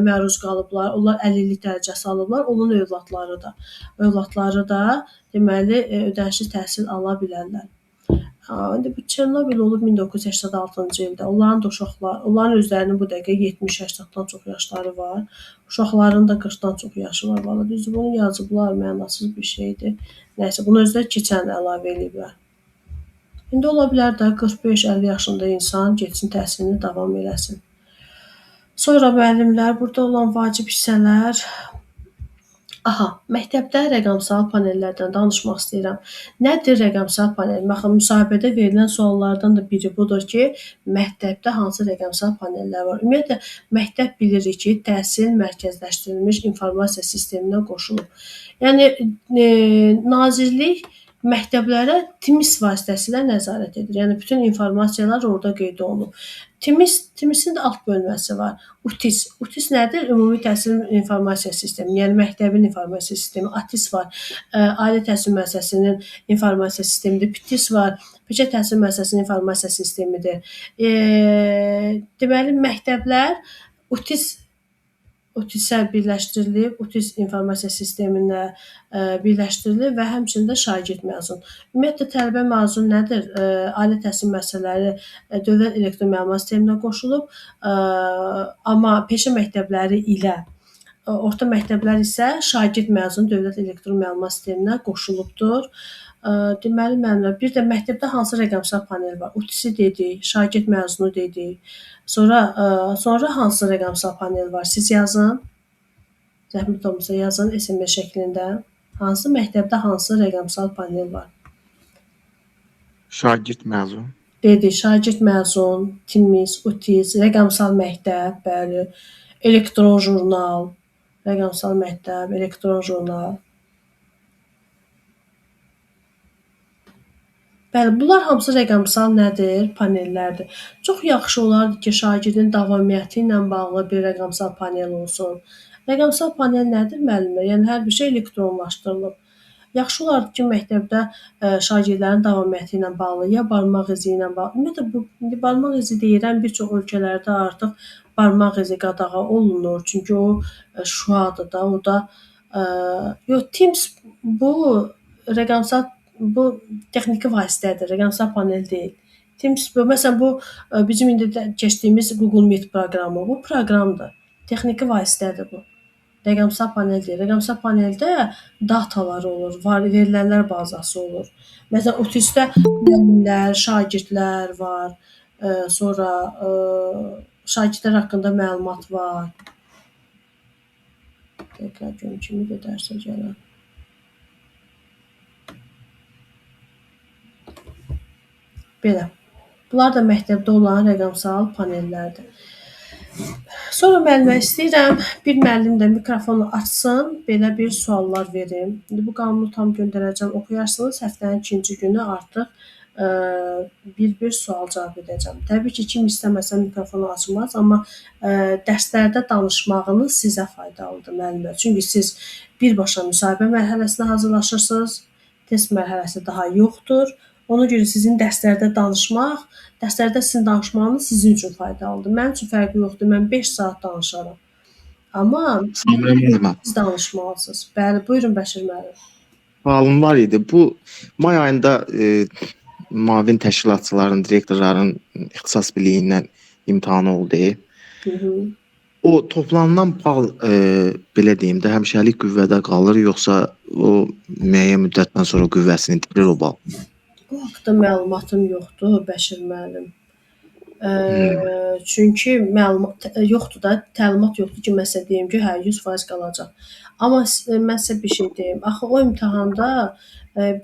məruz qalıblar. Onlar əlillik dərəcəsi alıblar. Onun övladları da deməli ödənişli təhsil ala bilərlər. İndi bu Çernobil olub 1986-cı ildə. Onların da uşaqlar, onların özlərinin bu dəqiqə 70-80-dan çox yaşları var. Uşaqların da 40-dan çox yaşı var. Valla düzdür, bunu yazıblar, mənasız bir şeydir. Nəysə, bunu özləri keçən əlavə ediblər. İndi ola bilər də 45-50 yaşında insan getsin təhsilini davam eləsin. Sonra müəllimlər, burada olan vacib hissələr. Məktəbdə rəqəmsal panellərdən danışmaq istəyirəm. Nədir rəqəmsal panel? Baxın, müsahibədə verilən suallardan da biri budur ki, məktəbdə hansı rəqəmsal panellər var? Ümumiyyətlə, məktəb bilirik ki, təhsil mərkəzləşdirilmiş informasiya sisteminə qoşulub. Yəni, nazirlik məktəblərə TİMİS vasitəsilə nəzarət edir. Yəni, bütün informasiyalar orada qeyd olunub. TİMİSin də alt bölməsi var. UTİS nədir? Ümumi Təhsil İnformasiya Sistemi, yəni məktəbin informasiya sistemi. ATİS var, Ali Təhsil Müəssisəsinin informasiya sistemidir. PTİS var, Peşə Təhsil Müəssisəsinin informasiya sistemidir. Deməli, məktəblər UTİS-ə birləşdirilib, UTİS informasiya sisteminə birləşdirilib və həmçinin də şagird məzun. Ümumiyyətlə, tələbə məzun nədir? Ali təhsil müəssisələri Dövlət Elektron Məlumat Sisteminə qoşulub, amma peşə məktəbləri ilə orta məktəblər isə şagird məzun Dövlət Elektron Məlumat Sisteminə qoşulubdur. Deməli, müəllimlər, bir də məktəbdə hansı rəqəmsal panel var? UTİS-i dedik, şagird məzunu dedik. Sonra hansı rəqəmsal panel var? Siz yazın. Zəhmət olmasa yazın SMS şəklində. Hansı məktəbdə hansı rəqəmsal panel var? Şagird məzun. Dedik, şagird məzun, TİMİS, UTİS, rəqəmsal məktəb, bəli, elektron jurnal, rəqəmsal məktəb, elektron jurnal. Bəli, bunlar hamısı rəqəmsal nədir? Panellərdir. Çox yaxşı olardı ki, şagirdin davamiyyəti ilə bağlı bir rəqəmsal panel olsun. Rəqəmsal panel nədir, müəllimlər? Yəni, hər bir şey elektronlaşdırılıb. Yaxşı olardı ki, məktəbdə şagirdlərin davamiyyəti ilə bağlı, ya barmaq izi ilə bağlı. Ümumiyyətlə bu indi barmaq izi deyirəm, bir çox ölkələrdə artıq barmaq izi qadağa olunur. Çünki o şüadır da, o da yox, Teams bu rəqəmsal bu texniki vasitədir, rəqəmsal panel deyil. Teams bu məsələn bu bizim indi keçdiyimiz Google Meet proqramı, bu proqramdır. Texniki vasitədir bu. Rəqəmsal panel deyil. Rəqəmsal paneldə datalar olur, verilənlər bazası olur. Məsələn, Otisdə müəllimlər, şagirdlər var, sonra şagirdlər haqqında məlumat var. Dəqiqə görüm kimi dərsə gələn. Belə. Bunlar da məktəbdə olan rəqəmsal panellərdir. Sonra müəllimə istəyirəm, bir müəllim də mikrofonu açsın, belə bir suallar verim. İndi bu qanunu tam göndərəcəm, oxuyarsınız. Həftənin 2-ci günü artıq bir sual cavab edəcəm. Təbii ki, kim istəməsə mikrofonu açmaz, amma dərslərdə danışmağınız sizə faydalıdır müəllimə. Çünki siz birbaşa müsahibə mərhələsinə hazırlaşırsınız, test mərhələsi daha yoxdur. Ona görə sizin dərslərdə danışmaq, dərslərdə sizin danışmağınız sizin üçün faydalıdır. Mənim üçün fərqi yoxdur. Mən 5 saat danışaram. Amma siz danışmalısınız. Bəli, buyurun Bəşir müəllim. Sualım var idi. Bu may ayında müavin təşkilatçıların, direktorların ixtisas biliyindən imtahanı oldu. O toplanılan bal belə deyim də həmişəlik qüvvədə qalır, yoxsa o müəyyən müddətdən sonra qüvvəsini itirir o bal? Bu haqda məlumatım yoxdur Bəşir müəllim. Çünki məlumat yoxdur da, təlimat yoxdur ki, mən sizə deyim ki, hə 100% qalacaq. Amma mən sizə bir şey deyim. Axı o imtahanda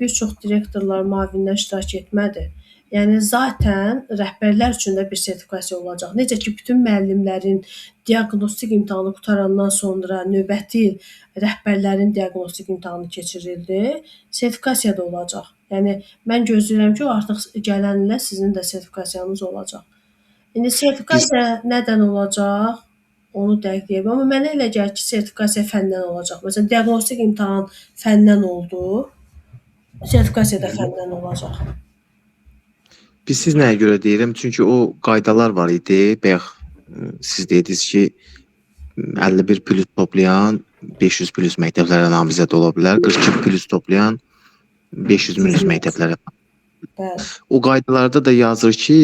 bir çox direktorlar, müavinlər iştirak etmədi. Yəni zaten rəhbərlər üçün də bir sertifikasiya olacaq. Necə ki, bütün müəllimlərin diaqnostik imtahanı qutarandan sonra növbəti il rəhbərlərin diaqnostik imtahanı keçirildi, sertifikasiya da olacaq. Yəni mən gözləyirəm ki, o artıq gələn ilə sizin də sertifikasiyanız olacaq. İndi sertifikasiya nədən olacaq? Onu dəqiq deyəm. Amma mənə elə gəlir ki, sertifikasiya fəndən olacaq. Məsələn, diaqnostik imtahan fəndən oldu, sertifikasiya da fəndən olacaq. Biz siz nəyə görə deyirəm? Çünki o qaydalar var idi. Bayaq siz dediniz ki, 51 plus toplayan 500 plus məktəblərə namizəd ola bilər. 42 plus toplayan 500 minus məktəblərə. Bəli. O qaydalarda da yazır ki,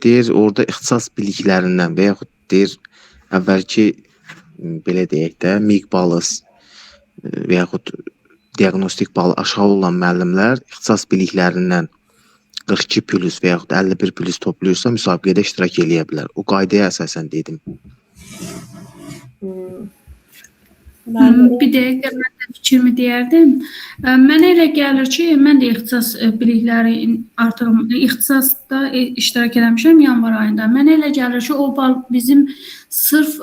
deyir orada ixtisas biliklərindən və yaxud deyir əvvəlki belə deyək də miq balı və yaxud diaqnostik balı aşağı olan müəllimlər ixtisas biliklərindən 42 plus və yaxud 51 plus toplayırsa müsabiqədə iştirak eləyə bilər. O qaydaya əsasən dedim. Bir dəqiqə mən də fikrimi deyərdim. Mənə elə gəlir ki, mən də ixtisas bilikləri ixtisasda iştirak eləmişəm yanvar ayında. Mənə elə gəlir ki, o bal bizim sırf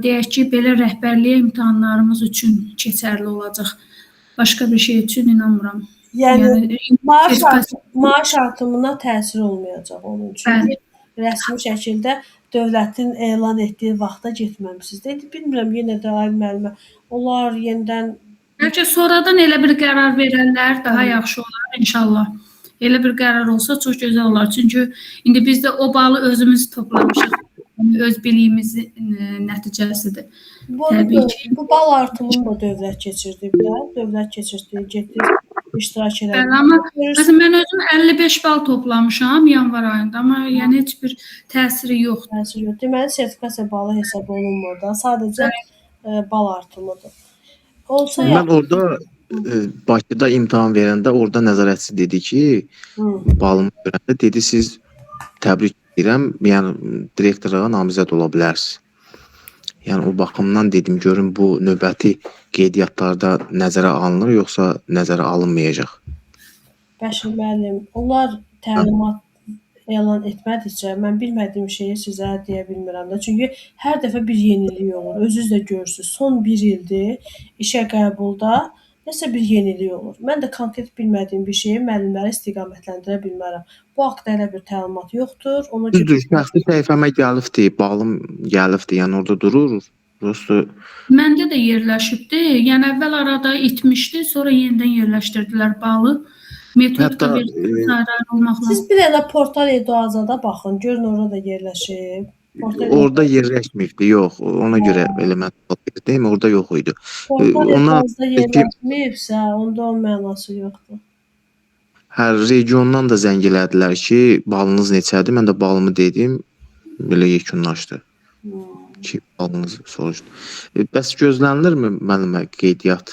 deyək ki, belə rəhbərliyə imtahanlarımız üçün keçərli olacaq. Başqa bir şey üçün inanmıram. Yəni maaş artımına təsir olmayacaq onun üçün. Rəsmi şəkildə dövlətin elan etdiyi vaxta getməmisiniz. Bilmirəm, yenə də ay müəllimə, onlar yenidən Bəlkə sonradan elə bir qərar verənlər daha yaxşı olar inşallah. Elə bir qərar olsa çox gözəl olar. Çünki indi biz də o balı özümüz toplamışıq. Öz biliyimizin nəticəsidir. Bu bal artımını da dövlət keçirdi. Dövlət keçirdi, getdi, iştirak elədi. Amma məsələn mən özüm 55 bal toplamışam yanvar ayında, amma yəni heç bir təsiri yoxdur. Deməli sertifikasiya balı hesab olunmur da, sadəcə bal artımıdır. Mən orada Bakıda imtahan verəndə orada nəzarətçi dedi ki, balımı görəndə dedi siz təbrik edirəm, yəni direktora namizəd ola bilərsiniz. Yəni o baxımdan dedim görüm bu növbəti qeydiyyatlarda nəzərə alınır yoxsa nəzərə alınmayacaq. Bəşir müəllim, onlar təlimat elan etmədikcə mən bilmədiyim şeyi sizə deyə bilmirəm də. Çünki hər dəfə bir yenilik olur. Özünüz də görürsüz. Son bir ildir işə qəbulda nəsə bir yenilik olur. Mən də konkret bilmədiyim bir şeyi müəllimlərə istiqamətləndirə bilmərəm. Bu haqda elə bir təlimat yoxdur. Düzdür, şəxsi səhifəmə gəlibdi, balım gəlibdi, yəni orada durur. Prosto Məndə də yerləşibdi. Yəni əvvəl arada itmişdi, sonra yenidən yerləşdirdilər balı. Metodika Hətta, vesairə olmaqla. Siz bir dənə Portal Eduazada baxın, görün orada yerləşib. Portal orada yerləşməyibdi, yox. Ona görə belə mən verdim, orada yox idi. Portal Ondan Eduazada yerləşməyibsə, onda onun mənası yoxdur. hər regiondan da zəng elədilər ki, balınız neçədir? Mən də balımı dedim. Belə yekunlaşdı. Ki, balınızı soruşdu. Bəs gözlənilirmi müəllimə qeydiyyat?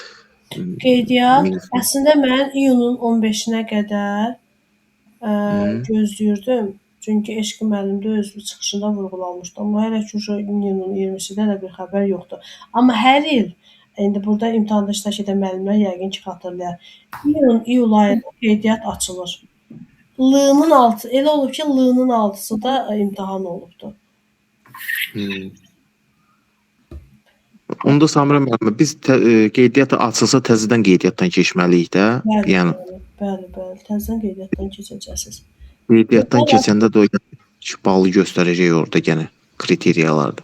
Qeydiyyat, Minsk- əslində mən iyunun 15-nə qədər gözləyirdim. Çünki Eşqi müəllim də öz çıxışında vurğulamışdı. Amma hələ ki iyunun 20-də də bir xəbər yoxdur. Amma hər il indi burada imtahanda iştirak edən müəllimlər yəqin ki xatırlayar. İyul ayında qeydiyyat açılır. L-nın altı, elə olub ki, L-nın altısı da imtahan olubdu. Onda Samira müəllimə, biz qeydiyyat açılsa təzədən qeydiyyatdan keçməliyik də. Bəli, Yəni bəli. Təzədən qeydiyyatdan keçəcəksiniz. qeydiyyatdan keçəndə də o balı göstərəcək orada yenə kriteriyalarda.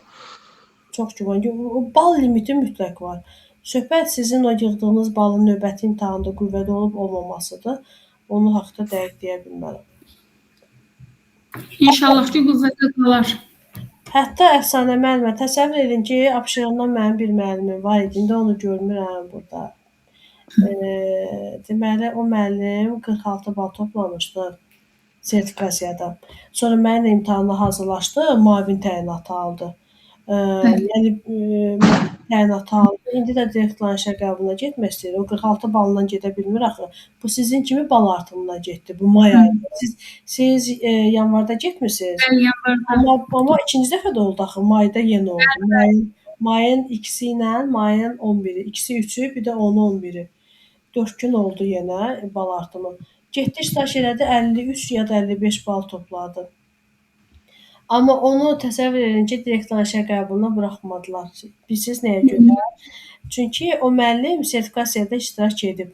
Çox güman ki, o bal limiti mütləq var. Söhbət sizin o yığdığınız balın növbəti imtahanda qüvvədə olub olmamasıdır. Onu haqqda dəqiq deyə bilmərəm. İnşallah ki, qüvvətdə qalar. Hətta əfsanə müəllimə təsəvvür edin ki, Abşerondan mənim bir müəllimim var idi. İndi onu görmürəm burada. Deməli, o müəllim 46 bal toplamışdı sertifikasiyadan. Sonra mənimlə imtahana hazırlaşdı, müavin təyinatı aldı. Yəni təyinatı aldı. İndi də direktlərin işə qəbuluna getmək istəyir. O 46 balla gedə bilmir axı. Bu sizin kimi bal artımına getdi bu may ayında. Siz yanvarda getmirsiniz. Amma ikinci dəfə də oldu axı. Mayda yenə oldu. Mayın 2-si ilə mayın 11-i, 2-si 3-ü, bir də 10-u 11-i. 4 gün oldu yenə bal artımı. Getdi iştirak elədi, 53 ya da 55 bal topladı. Amma onu təsəvvür edin ki, direktlərin işə qəbuluna buraxmadılar. Bilirsiniz nəyə görə? Çünki o müəllim sertifikasiyada iştirak edib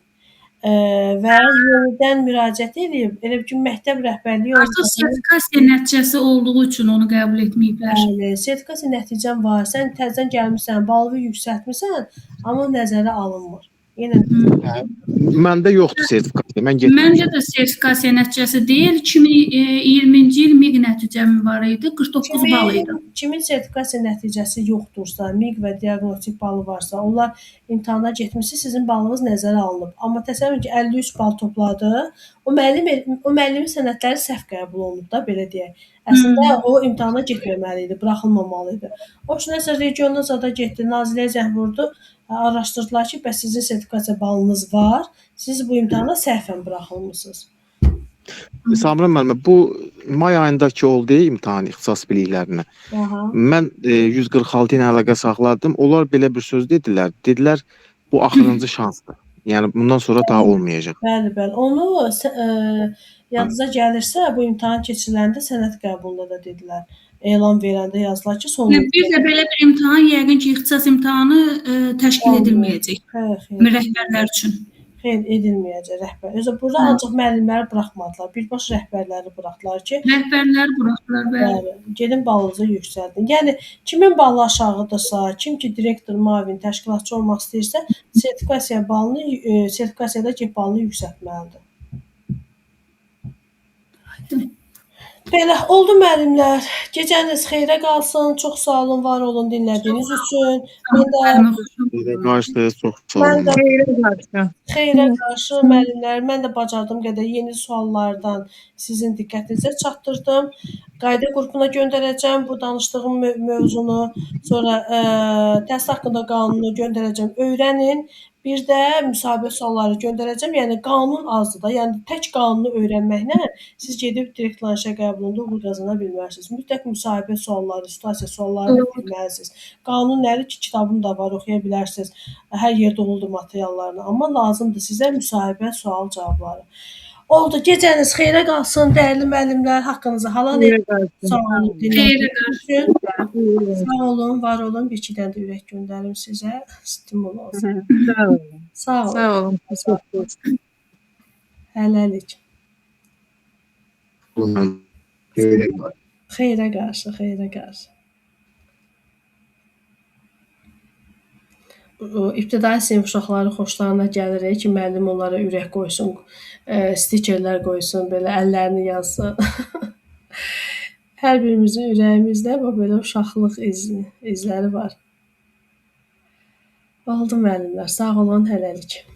və yenidən müraciət edib. Elə ki, məktəb rəhbərliyi Artıq sertifikasiya nəticəsi olduğu üçün onu qəbul etməyiblər. Bəli, sertifikasiya nəticən var. Sən təzədən gəlmisən, balı yüksəltmisən, amma nəzərə alınmır. Yenə Məndə yoxdur sertifikasiya. Mən getməmişəm. Məncə də sertifikasiya nəticəsi deyil. 2020-ci il MİQ nəticəm var idi. 49 bal idi. Kimin sertifikasiya nəticəsi yoxdursa, MİQ və diaqnostik balı varsa, onlar imtahana getmişsə, sizin balınız nəzərə alınıb. Amma təsəvvür edin ki, 53 bal topladı. O müəllimin sənədləri səhv qəbul olunub da, belə deyək. Əslində o imtahana getməməli idi, buraxılmamalı idi. O üçün nəsə regiondan zada getdi, nazirliyə zəng vurdu. Araşdırdılar ki, bəs sizin sertifikasiya balınız var, siz bu imtahana səhvən buraxılmısınız. Samira müəllimə, bu may ayındakı oldu imtahan ixtisas biliklərinə. Mən 146 ilə əlaqə saxladım. Onlar belə bir söz dedilər. Dedilər, bu axırıncı şansdır. Yəni bundan sonra daha olmayacaq. Bəli. Onu yadınıza gəlirsə, bu imtahan keçiriləndə sənəd qəbulunda da dedilər. Elan verəndə yazdılar ki, sonuncu. Bir də belə bir imtahan yəqin ki, ixtisas imtahanı təşkil edilməyəcək. Rəhbərlər üçün. Xeyr, edilməyəcək rəhbər. Özü burada ancaq müəllimləri buraxmadılar. Birbaşa rəhbərləri buraxdılar ki, rəhbərləri buraxdılar, bəli. Gedin balınızı yüksəldin. Yəni kimin balı aşağıdırsa, kim ki direktor, müavin, təşkilatçı olmaq istəyirsə, sertifikasiyada ki balını yüksəltməlidir. Belə oldu müəllimlər. Gecəniz xeyrə qalsın. Çox sağ olun, var olun dinlədiyiniz üçün. Qarşı çox sağ olun. Xeyrə qarşı müəllimlər, mən də bacardığım qədər yeni suallardan sizin diqqətinizə çatdırdım. Qayda qrupuna göndərəcəm bu danışdığım mövzunu. Sonra təhsil haqqında qanunu göndərəcəm. Öyrənin. Bir də müsahibə sualları göndərəcəm. Yəni qanun azdır da. Yəni tək qanunu öyrənməklə siz gedib direktlərin işə qəbulunda uğur qazana bilmərsiniz. Mütləq müsahibə sualları, situasiya sualları bilməlisiniz. Qanun nədir ki, kitabım da var, oxuya bilərsiniz. Hər yerdə oldu materiallarını. Amma lazımdır sizə müsahibə sual cavabları. Oldu. Gecəniz xeyrə qalsın, dəyərli müəllimlər. Haqqınızı halal edin. Sağ olun. Sağ olun, var olun. Bir iki dənə də ürək göndərim sizə. Stimul olsun. Sağ olun. Sağ olun. Hələlik. Xeyrə Xeyrə qarşı. ibtidai sinif uşaqları xoşlarına gəlir ki, müəllim onlara ürək qoysun, stikerlər qoysun, belə əllərini yazsın. Hər birimizin ürəyimizdə bu belə uşaqlıq izləri var. Oldu müəllimlər, sağ olun, hələlik.